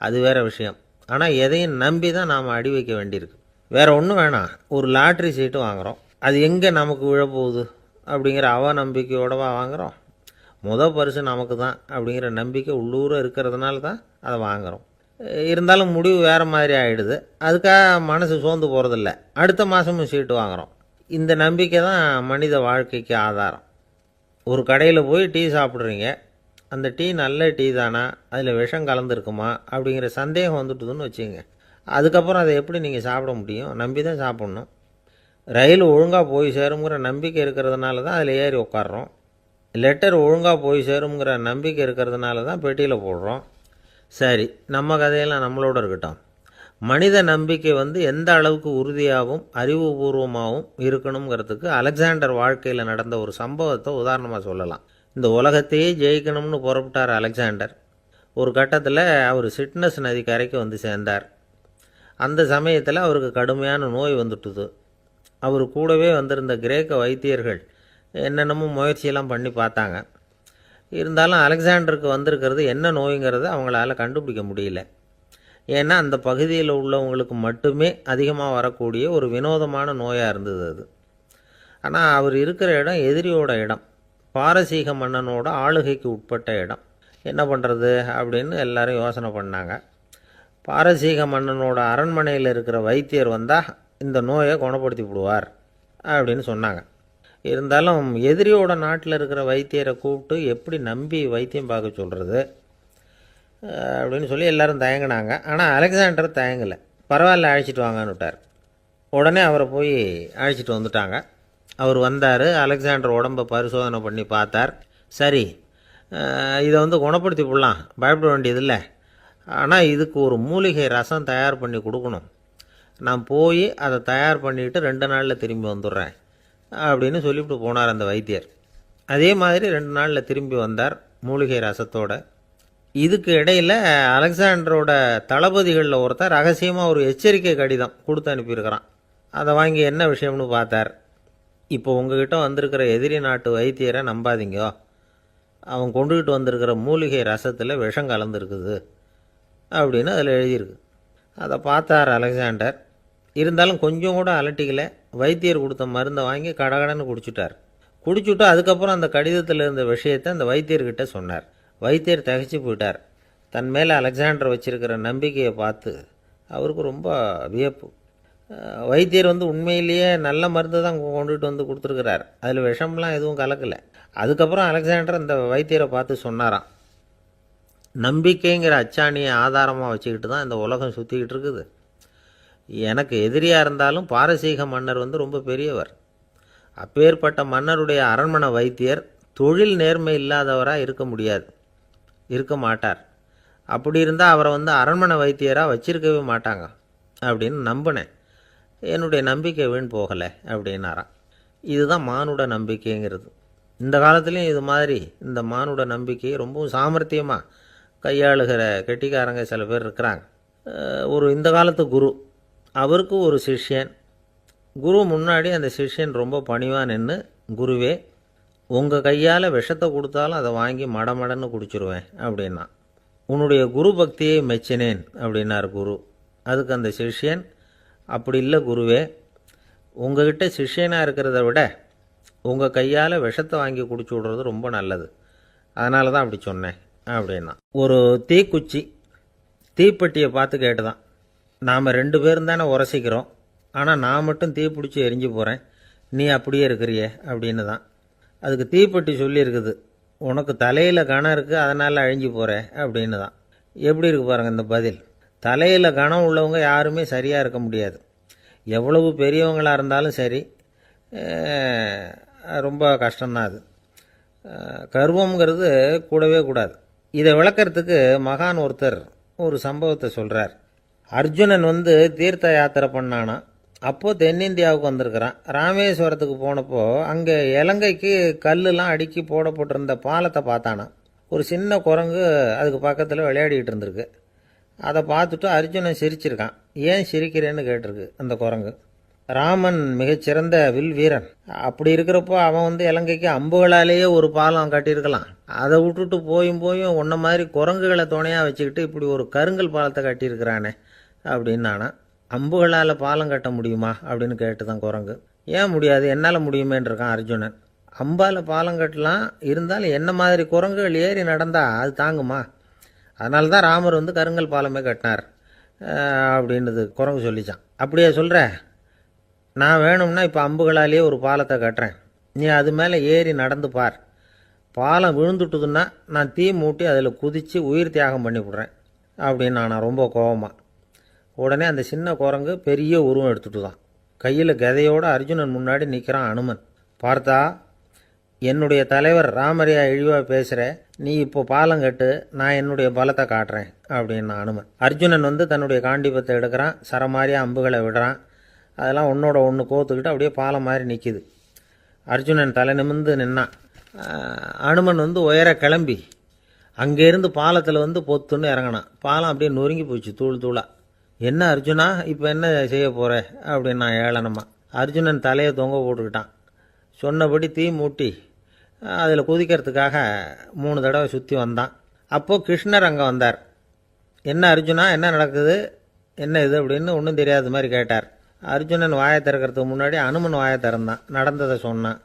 அது வேறு விஷயம். ஆனால் எதையும் நம்பி தான் நாம் அடி வைக்க வேண்டியிருக்கு. வேறு ஒன்றும் வேணாம். ஒரு லாட்ரி சீட்டு வாங்குகிறோம். அது எங்கே நமக்கு விழப்போகுது அப்படிங்கிற அவநம்பிக்கையோடவா வாங்குகிறோம்? பரிசு நமக்கு தான் அப்படிங்கிற நம்பிக்கை உள்ளூர இருக்கிறதுனால தான் அதை வாங்குகிறோம். இருந்தாலும் முடிவு வேறு மாதிரி ஆகிடுது. அதுக்காக மனசு சோர்ந்து போகிறதில்ல. அடுத்த மாதமும் சீட்டு வாங்குகிறோம். இந்த நம்பிக்கை தான் மனித வாழ்க்கைக்கு ஆதாரம். ஒரு கடையில் போய் டீ சாப்பிட்றீங்க. அந்த டீ நல்ல டீ தானா, அதில் விஷம் கலந்துருக்குமா அப்படிங்கிற சந்தேகம் வந்துட்டுதுன்னு வச்சுங்க. அதுக்கப்புறம் அதை எப்படி நீங்கள் சாப்பிட முடியும்? நம்பி தான் சாப்பிட்ணும். ரயில் ஒழுங்காக போய் சேருங்கிற நம்பிக்கை இருக்கிறதுனால தான் அதில் ஏறி உட்காடுறோம். லெட்டர் ஒழுங்காக போய் சேருங்கிற நம்பிக்கை இருக்கிறதுனால தான் பெட்டியில் போடுறோம். சரி, நம்ம கதையெல்லாம் நம்மளோட இருக்கட்டும். மனித நம்பிக்கை எந்த அளவுக்கு உறுதியாகவும் அறிவுபூர்வமாகவும் இருக்கணுங்கிறதுக்கு அலெக்சாண்டர் வாழ்க்கையில் நடந்த ஒரு சம்பவத்தை உதாரணமாக சொல்லலாம். இந்த உலகத்தையே ஜெயிக்கணும்னு புறப்பட்டார் அலெக்சாண்டர். ஒரு கட்டத்தில் அவர் சிட்னஸ் நதி கரைக்கு சேர்ந்தார். அந்த சமயத்தில் அவருக்கு கடுமையான நோய் வந்துட்டுது. அவர் கூடவே வந்திருந்த கிரேக்க வைத்தியர்கள் என்னென்னமோ முயற்சியெல்லாம் பண்ணி பார்த்தாங்க. இருந்தாலும் அலெக்சாண்டருக்கு வந்திருக்கிறது என்ன நோய்ங்கிறத அவங்களால கண்டுபிடிக்க முடியல. ஏன்னா அந்த பகுதியில் உள்ளவங்களுக்கு மட்டுமே அதிகமாக வரக்கூடிய ஒரு வினோதமான நோயாக இருந்தது அது. ஆனால் அவர் இருக்கிற இடம் எதிரியோட இடம், பாரசீக மன்னனோட ஆளுகைக்கு உட்பட்ட இடம். என்ன பண்ணுறது அப்படின்னு எல்லாரும் யோசனை பண்ணாங்க. பாரசீக மன்னனோட அரண்மனையில் இருக்கிற வைத்தியர் வந்தால் இந்த நோயை குணப்படுத்தி விடுவார் அப்படின்னு சொன்னாங்க. இருந்தாலும் எதிரியோட நாட்டில் இருக்கிற வைத்தியரை கூப்பிட்டு எப்படி நம்பி வைத்தியம் பார்க்க சொல்கிறது அப்படின்னு சொல்லி எல்லோரும் தயங்கினாங்க. ஆனால் அலெக்சாண்டர் தயங்கலை. பரவாயில்ல, அழைச்சிட்டு வாங்கன்னு விட்டார். உடனே அவரை போய் அழைச்சிட்டு வந்துட்டாங்க. அவர் வந்தார். அலெக்சாண்டர் உடம்பை பரிசோதனை பண்ணி பார்த்தார். சரி, இதை குணப்படுத்தி விடலாம், பயப்பட வேண்டியதில்லை. ஆனால் இதுக்கு ஒரு மூலிகை ரசம் தயார் பண்ணி கொடுக்கணும். நான் போய் அதை தயார் பண்ணிவிட்டு 2 நாளில் திரும்பி வந்துடுறேன் அப்படின்னு சொல்லிவிட்டு போனார் அந்த வைத்தியர். அதே மாதிரி 2 நாளில் திரும்பி வந்தார் மூலிகை ரசத்தோட. இதுக்கு இடையில் அலெக்சாண்டரோட தளபதிகளில் ஒருத்தர் ரகசியமாக ஒரு எச்சரிக்கை கடிதம் கொடுத்து அனுப்பியிருக்கிறான். அதை வாங்கி என்ன விஷயம்னு பார்த்தார். இப்போ உங்ககிட்ட வந்திருக்கிற எதிரி நாட்டு வைத்தியரை நம்பாதீங்க, அவன் கொண்டுகிட்டு வந்திருக்கிற மூலிகை ரசத்தில் விஷம் கலந்துருக்குது அப்படின்னு அதில் எழுதியிருக்கு. அதை பார்த்தார் அலெக்சாண்டர். இருந்தாலும் கொஞ்சம் கூட அலட்டிக்கலை. வைத்தியர் கொடுத்த மருந்தை வாங்கி கடகடன்னு குடிச்சுட்டு அதுக்கப்புறம் அந்த கடிதத்தில் இருந்த விஷயத்தை அந்த வைத்தியர்கிட்ட சொன்னார். வைத்தியர் திகைச்சு போயிட்டார். தன் மேலே அலெக்சாண்டர் வச்சிருக்கிற நம்பிக்கையை பார்த்து அவருக்கு ரொம்ப வியப்பு. வைத்தியர் உண்மையிலேயே நல்ல மருந்து தான் கொண்டுகிட்டு கொடுத்துருக்கிறார், அதில் விஷம்லாம் எதுவும் கலக்கலை. அதுக்கப்புறம் அலெக்சாண்டர் அந்த வைத்தியரை பார்த்து சொன்னாராம், நம்பிக்கைங்கிற அச்சாணியை ஆதாரமாக வச்சுக்கிட்டு தான் இந்த உலகம் சுற்றிக்கிட்டு இருக்குது. எனக்கு எதிரியாக இருந்தாலும் பாரசீக மன்னர் ரொம்ப பெரியவர். அப்பேற்பட்ட மன்னருடைய அரண்மனை வைத்தியர் தொழில் நேர்மை இல்லாதவராக இருக்க மாட்டார். அப்படி இருந்தால் அவரை அரண்மனை வைத்தியராக வச்சிருக்கவே மாட்டாங்க அப்படின்னு நம்பினேன். என்னுடைய நம்பிக்கை வீண் போகலை அப்படின்னாராம். இதுதான் மானுட நம்பிக்கைங்கிறது. இந்த காலத்துலேயும் இது மாதிரி இந்த மானுட நம்பிக்கையை ரொம்பவும் சாமர்த்தியமாக கையாளுகிற கெட்டிக்காரங்க சில பேர் இருக்கிறாங்க. இந்த காலத்து குரு, அவருக்கு ஒரு சிஷ்யன். குரு முன்னாடி அந்த சிஷ்யன் ரொம்ப பணிவாக நின்று, குருவே, உங்கள் கையால் விஷத்தை கொடுத்தாலும் அதை வாங்கி மடமடன்னு குடிச்சிருவேன் அப்படின்னா. உன்னுடைய குரு பக்தியை மெச்சினேன் அப்படின்னார் குரு. அதுக்கு அந்த சிஷ்யன், அப்படி இல்லை குருவே, உங்ககிட்ட சிஷ்யனாக இருக்கிறத விட உங்கள் கையால் விஷத்தை வாங்கி குடிச்சு விடுறது ரொம்ப நல்லது, அதனால தான் அப்படி சொன்னேன் அப்படின்னா. ஒரு தீக்குச்சி தீப்பெட்டியை பார்த்து கேட்டுதான், நாம் 2 பேரும் தானே உரசிக்கிறோம், ஆனால் நான் மட்டும் தீ பிடிச்சி எரிஞ்சு போகிறேன், நீ அப்படியே இருக்கிறியே அப்படின்னு தான். அதுக்கு தீப்பெட்டி சொல்லியிருக்குது, உனக்கு தலையில் கணம் இருக்குது அதனால் அழிஞ்சு போகிற அப்படின்னு தான். எப்படி இருக்கு பாருங்கள் இந்த பதில். தலையில் கணம் உள்ளவங்க யாருமே சரியாக இருக்க முடியாது. எவ்வளவு பெரியவங்களாக இருந்தாலும் சரி, ரொம்ப கஷ்டம்தான் அது. கர்வம்ங்கிறது கூடவே கூடாது. இதை விளக்கிறதுக்கு மகான் ஒருத்தர் ஒரு சம்பவத்தை சொல்கிறார். அர்ஜுனன் தீர்த்த யாத்திரை பண்ணானா. அப்போது தென்னிந்தியாவுக்கு வந்திருக்கிறான். ராமேஸ்வரத்துக்கு போனப்போ அங்கே இலங்கைக்கு கல்லுலாம் அடுக்கி போடப்பட்டிருந்த பாலத்தை பார்த்தானா. ஒரு சின்ன குரங்கு அதுக்கு பக்கத்தில் விளையாடிக்கிட்டு இருந்திருக்கு. அதை பார்த்துட்டு அர்ஜுனன் சிரிச்சிருக்கான். ஏன் சிரிக்கிறேன்னு கேட்டிருக்கு அந்த குரங்கு. ராமன் மிகச்சிறந்த வில் வீரன், அப்படி இருக்கிறப்போ அவன் இலங்கைக்கு அம்புகளாலேயே ஒரு பாலம் கட்டியிருக்கலாம். அதை விட்டுட்டு போயும் உன்ன மாதிரி குரங்குகளை துணையாக வச்சுக்கிட்டு இப்படி ஒரு கருங்கல் பாலத்தை கட்டியிருக்கிறானே அப்படின்னு நானா. அம்புகளால் பாலம் கட்ட முடியுமா அப்படின்னு கேட்டு தான் குரங்கு. ஏன் முடியாது, என்னால் முடியுமேன்னு இருக்கான் அர்ஜுனன். அம்பால் பாலம் கட்டலாம், இருந்தாலும் என்ன மாதிரி குரங்குகள் ஏறி நடந்தால் அது தாங்குமா? அதனால தான் ராமர் கருங்கல் பாலமே கட்டினார் அப்படின்றது குரங்கு சொல்லிச்சான். அப்படியே சொல்கிற, நான் வேணும்னா இப்போ அம்புகளாலேயே ஒரு பாலத்தை கட்டுறேன், நீ அது மேலே ஏறி நடந்து பார். பாலம் விழுந்துட்டுதுன்னா நான் தீ மூட்டி அதில் குதித்து உயிர் தியாகம் பண்ணி விட்றேன் அப்படின்னு நான் ரொம்ப கோபமாக. உடனே அந்த சின்ன குரங்கு பெரிய உருவம் எடுத்துட்டு தான் கையில் கதையோடு அர்ஜுனன் முன்னாடி நிற்கிறான் அனுமன். பார்த்தா, என்னுடைய தலைவர் ராமரையா இழிவாக பேசுகிற, நீ இப்போ பாலம் கட்டு, நான் என்னுடைய பலத்தை காட்டுறேன் அப்படின்னா அனுமன். அர்ஜுனன் தன்னுடைய காண்டிபத்தை எடுக்கிறான், சரமாரியாக அம்புகளை விடுறான். அதெல்லாம் ஒன்றோட ஒன்று கோத்துக்கிட்டு அப்படியே பாலம் மாதிரி நிற்கிது. அர்ஜுனன் தலை நிமிர்ந்து நின்னான். அனுமன் உயர கிளம்பி அங்கேருந்து பாலத்தில் பொத்துன்னு இறங்கினான். பாலம் அப்படியே நொறுங்கி போச்சு தூள் தூளாக. என்ன அர்ஜுனா, இப்போ என்ன செய்ய போகிற அப்படின்னா ஏளனமா. அர்ஜுனன் தலையை தொங்க போட்டுக்கிட்டான். சொன்னபடி தீ மூட்டி அதில் குதிக்கிறதுக்காக 3 தடவை சுற்றி வந்தான். அப்போது கிருஷ்ணர் அங்கே வந்தார். என்ன அர்ஜுனா, என்ன நடக்குது, என்ன இது அப்படின்னு ஒன்றும் தெரியாத மாதிரி கேட்டார். அர்ஜுனன் வாயை திறக்கிறதுக்கு முன்னாடி அனுமன் வாயை திறந்தான், நடந்ததை சொன்னான்.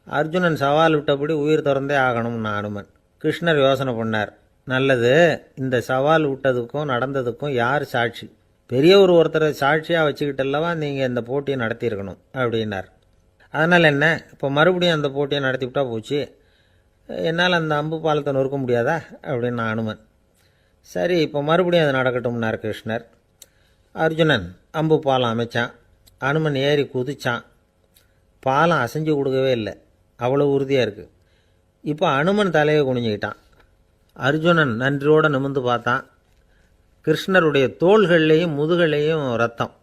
அர்ஜுனன் சவால் விட்டபடி உயிர் திறந்தே ஆகணும்னா அனுமன். கிருஷ்ணர் யோசனை பண்ணார். நல்லது, இந்த சவால் விட்டதுக்கும் நடந்ததுக்கும் யார் சாட்சி? பெரியவர் ஒருத்தரை சாட்சியாக வச்சுக்கிட்டல்லவா நீங்கள் இந்த போட்டியை நடத்தியிருக்கணும் அப்படின்னார். அதனால் என்ன, இப்போ மறுபடியும் அந்த போட்டியை நடத்தி விட்டா போச்சு, என்னால் அந்த அம்பு பாலத்தை நொறுக்க முடியாதா அப்படின்னா அனுமன். சரி, இப்போ மறுபடியும் அது நடக்கட்டும்னார் கிருஷ்ணர். அர்ஜுனன் அம்பு பாலம் அமைச்சான். அனுமன் ஏறி குதிச்சான். பாலம் அசைஞ்சு கொடுக்கவே இல்லை, அவ்வளோ உறுதியாக இருக்குது. இப்போ அனுமன் தலையை குனிஞ்சிக்கிட்டான். அர்ஜுனன் நன்றியோடு நிமிர்ந்து பார்த்தான். கிருஷ்ணருடைய தோள்கள்லேயும் முதுகள்லேயும் ரத்தம்.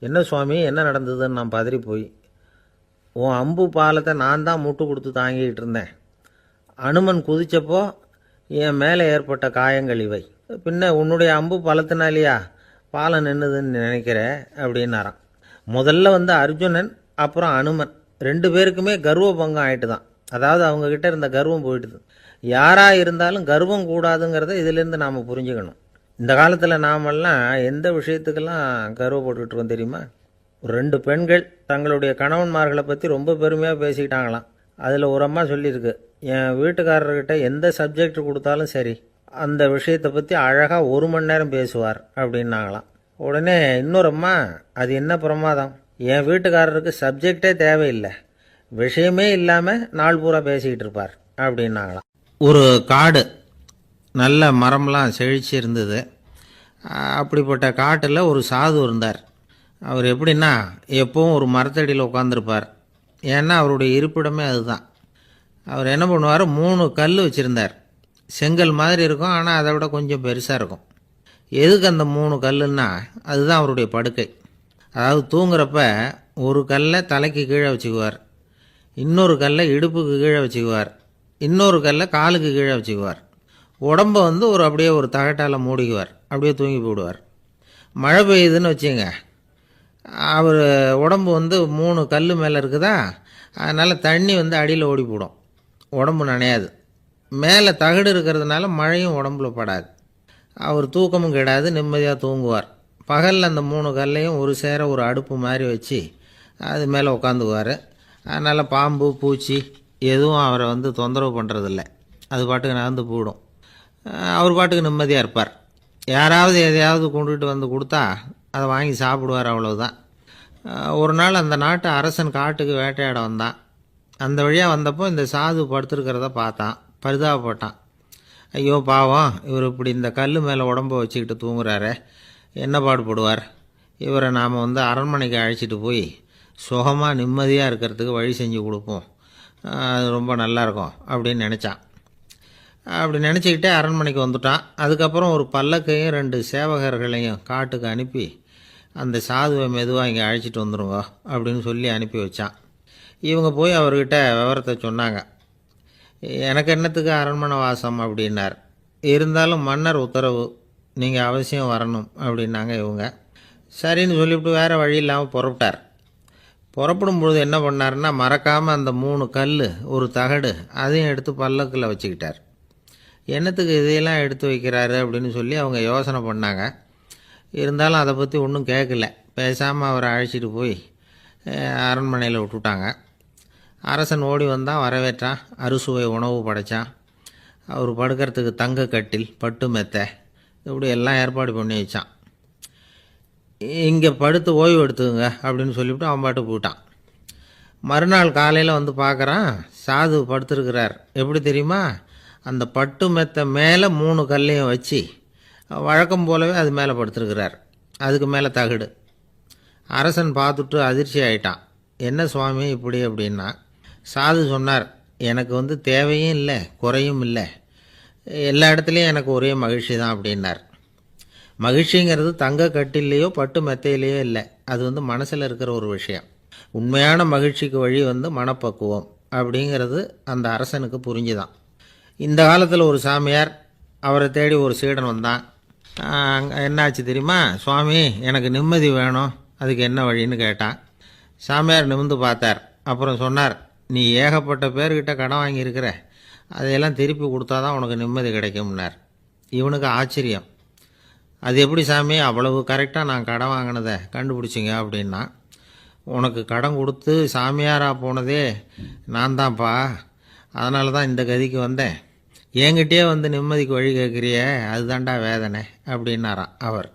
என்ன சுவாமி, என்ன நடந்ததுன்னு நான் பதறி போய், உன் அம்பு பாலத்தை நான் தான் முட்டு கொடுத்து தாங்கிக்கிட்டு இருந்தேன். அனுமன் குதித்தப்போ என் மேலே ஏற்பட்ட காயங்கள் இவை. பின்ன உன்னுடைய அம்பு பலத்தினாலேயா பாலம் நின்றுதுன்னு நினைக்கிற அப்படின்னாரான். முதல்ல அர்ஜுனன் அப்புறம் அனுமன் 2 பேருக்குமே கர்வ பங்கம் ஆகிட்டு தான். அதாவது அவங்கக்கிட்ட இருந்த கர்வம் போயிட்டுது. யாராக இருந்தாலும் கர்வம் கூடாதுங்கிறத இதிலேருந்து நாம் புரிஞ்சுக்கணும். இந்த காலத்தில் நாமெல்லாம் எந்த விஷயத்துக்கெல்லாம் கர்வப்பட்டுருக்கோம் தெரியுமா? 2 பெண்கள் தங்களுடைய கணவன்மார்களை பற்றி ரொம்ப பெருமையாக பேசிக்கிட்டாங்களாம். அதில் ஒரு அம்மா சொல்லியிருக்கு, என் வீட்டுக்காரர்கிட்ட எந்த சப்ஜெக்ட் கொடுத்தாலும் சரி, அந்த விஷயத்தை பற்றி அழகாக 1 மணி நேரம் பேசுவார் அப்படின்னாங்களாம். உடனே இன்னொரு அம்மா, அது என்ன பிரமாதம், என் வீட்டுக்காரருக்கு சப்ஜெக்டே தேவையில்லை, விஷயமே இல்லாமல் நாள் பூரா பேசிக்கிட்டு இருப்பார் அப்படின்னாங்களாம். ஒரு காடு, நல்ல மரம்லாம் செழிச்சு இருந்தது. அப்படிப்பட்ட காட்டில் ஒரு சாது இருந்தார். அவர் எப்படின்னா, எப்பவும் ஒரு மரத்தடியில் உட்காந்துருப்பார். ஏன்னா அவருடைய இருப்பிடமே அதுதான். அவர் என்ன பண்ணுவார், 3 கல் வச்சுருந்தார். செங்கல் மாதிரி இருக்கும், ஆனால் அதை விட கொஞ்சம் பெருசாக இருக்கும். எதுக்கு அந்த 3 கல்லுன்னா, அதுதான் அவருடைய படுக்கை. அதாவது தூங்குறப்ப ஒரு கல்லை தலைக்கு கீழே வச்சுக்குவார், இன்னொரு கல்லை இடுப்புக்கு கீழே வச்சுக்குவார், இன்னொரு கல்லை காலுக்கு கீழே வச்சுக்குவார். உடம்பை அப்படியே ஒரு தகட்டால் மூடிக்குவார், அப்படியே தூங்கி போடுவார். மழை பெய்யுதுன்னு வச்சுங்க, அவர் உடம்பு 3 கல் மேலே இருக்குதா, அதனால் தண்ணி அடியில் ஓடி போடும், உடம்பு நனையாது. மேலே தகடு இருக்கிறதுனால மழையும் உடம்புல படாது. அவர் தூக்கமும் கெடாது, நிம்மதியாக தூங்குவார். பகலில் அந்த 3 கல்லையும் ஒரு சேர ஒரு அடுப்பு மாதிரி வச்சு அது மேலே உட்காந்துக்குவார். அதனால் பாம்பு பூச்சி எதுவும் அவரை தொந்தரவு பண்ணுறதில்ல, அது பாட்டுக்கு நகர்ந்து போயிடும். அவர் பாட்டுக்கு நிம்மதியாக இருப்பார். யாராவது எதையாவது கொண்டுகிட்டு கொடுத்தா அதை வாங்கி சாப்பிடுவார், அவ்வளவுதான். ஒரு நாள் அந்த நாட்டு அரசன் காட்டுக்கு வேட்டையாட வந்தான். அந்த வழியாக வந்தப்போ இந்த சாது படுத்துருக்கிறத பார்த்தான், பரிதாபப்பட்டான். ஐயோ பாவம், இவர் இப்படி இந்த கல் மேலே உடம்பை வச்சுக்கிட்டு தூங்குறாரு, என்ன பாடுபடுவார், இவரை நாம் அரண்மனைக்கு அழைச்சிட்டு போய் சுகமாக நிம்மதியாக இருக்கிறதுக்கு வழி செஞ்சு கொடுப்போம், அது ரொம்ப நல்லாயிருக்கும் அப்படின்னு நினச்சான். அப்படி நினச்சிக்கிட்டே அரண்மனைக்கு வந்துட்டான். அதுக்கப்புறம் ஒரு பல்லக்கையும் 2 சேவகர்களையும் காட்டுக்கு அனுப்பி அந்த சாதுவை மெதுவாக இங்கே அழைச்சிட்டு வந்துடுங்க அப்படின்னு சொல்லி அனுப்பி வச்சான். இவங்க போய் அவர்கிட்ட விவரத்தை சொன்னாங்க. எனக்கு என்னத்துக்கு அரண்மனை வாசம் அப்படின்னார். இருந்தாலும் மன்னர் உத்தரவு, நீங்கள் அவசியம் வரணும் அப்படின்னாங்க இவங்க. சரின்னு சொல்லிவிட்டு வேறு வழி இல்லாமல் புறப்பட்டார். புறப்படும் பொழுது என்ன பண்ணார்னா, மறக்காமல் அந்த 3 கல் ஒரு தகடு அதையும் எடுத்து பல்லக்கில் வச்சுக்கிட்டார். என்னத்துக்கு இதையெல்லாம் எடுத்து வைக்கிறாரு அப்படின்னு சொல்லி அவங்க யோசனை பண்ணாங்க. இருந்தாலும் அதை பற்றி ஒன்றும் கேட்கல. பேசாமல் அவரை அழைச்சிட்டு போய் அரண்மனையில் விட்டுட்டாங்க. அரசன் ஓடி வந்தான், வரவேற்றான், அறுசுவை உணவு படைத்தான். அவர் படுக்கிறதுக்கு தங்க கட்டில், பட்டு மெத்தை, இப்படி எல்லாம் ஏற்பாடு பண்ணி வச்சான். இங்கே படுத்து ஓய்வு எடுத்துங்க அப்படின்னு சொல்லிவிட்டு அவன் பாட்டு போயிட்டான். மறுநாள் காலையில் பார்க்குறான், சாது படுத்துருக்கிறார். எப்படி தெரியுமா, அந்த பட்டு மெத்தை மேலே 3 கல்லையும் வச்சு வழக்கம் போலவே அது மேலே படுத்துருக்கிறார். அதுக்கு மேலே தகடு. அரசன் பார்த்துட்டு அதிர்ச்சி ஆயிட்டான். என்ன சுவாமி இப்படி அப்படின்னா, சாது சொன்னார், எனக்கு தேவையும் இல்லை குறையும் இல்லை, எல்லா இடத்துலையும் எனக்கு ஒரே மகிழ்ச்சி தான் அப்படின்னார். மகிழ்ச்சிங்கிறது தங்க கட்டிலேயோ பட்டு மெத்தையிலேயோ இல்லை, அது மனசில் இருக்கிற ஒரு விஷயம். உண்மையான மகிழ்ச்சிக்கு வழி மனப்பக்குவம் அப்படிங்கிறது அந்த அரசனுக்கு புரிஞ்சுதான். இந்த காலத்தில் ஒரு சாமியார், அவரை தேடி ஒரு சீடன் வந்தான். என்னாச்சு தெரியுமா சுவாமி, எனக்கு நிம்மதி வேணும், அதுக்கு என்ன வழின்னு கேட்டான். சாமியார் நிமிர்ந்து பார்த்தார். அப்புறம் சொன்னார், நீ ஏகப்பட்ட பேர்கிட்ட கடன் வாங்கியிருக்கிற, அதையெல்லாம் திருப்பி கொடுத்தா தான் உனக்கு நிம்மதி கிடைக்கும்னார். இவனுக்கு ஆச்சரியம். அது எப்படி சாமி, அவ்வளவு கரெக்டாக நான் கடன் வாங்கினதை கண்டுபிடிச்சிங்க அப்படின்னா, உனக்கு கடன் கொடுத்து சாமியாராக போனதே நான் தான்ப்பா, அதனால தான் இந்த கதிக்கு வந்தேன். என்கிட்டயே நிம்மதிக்கு வழி கேட்குறிய, அதுதான்டா வேதனை அப்படின்னாராம் அவர்.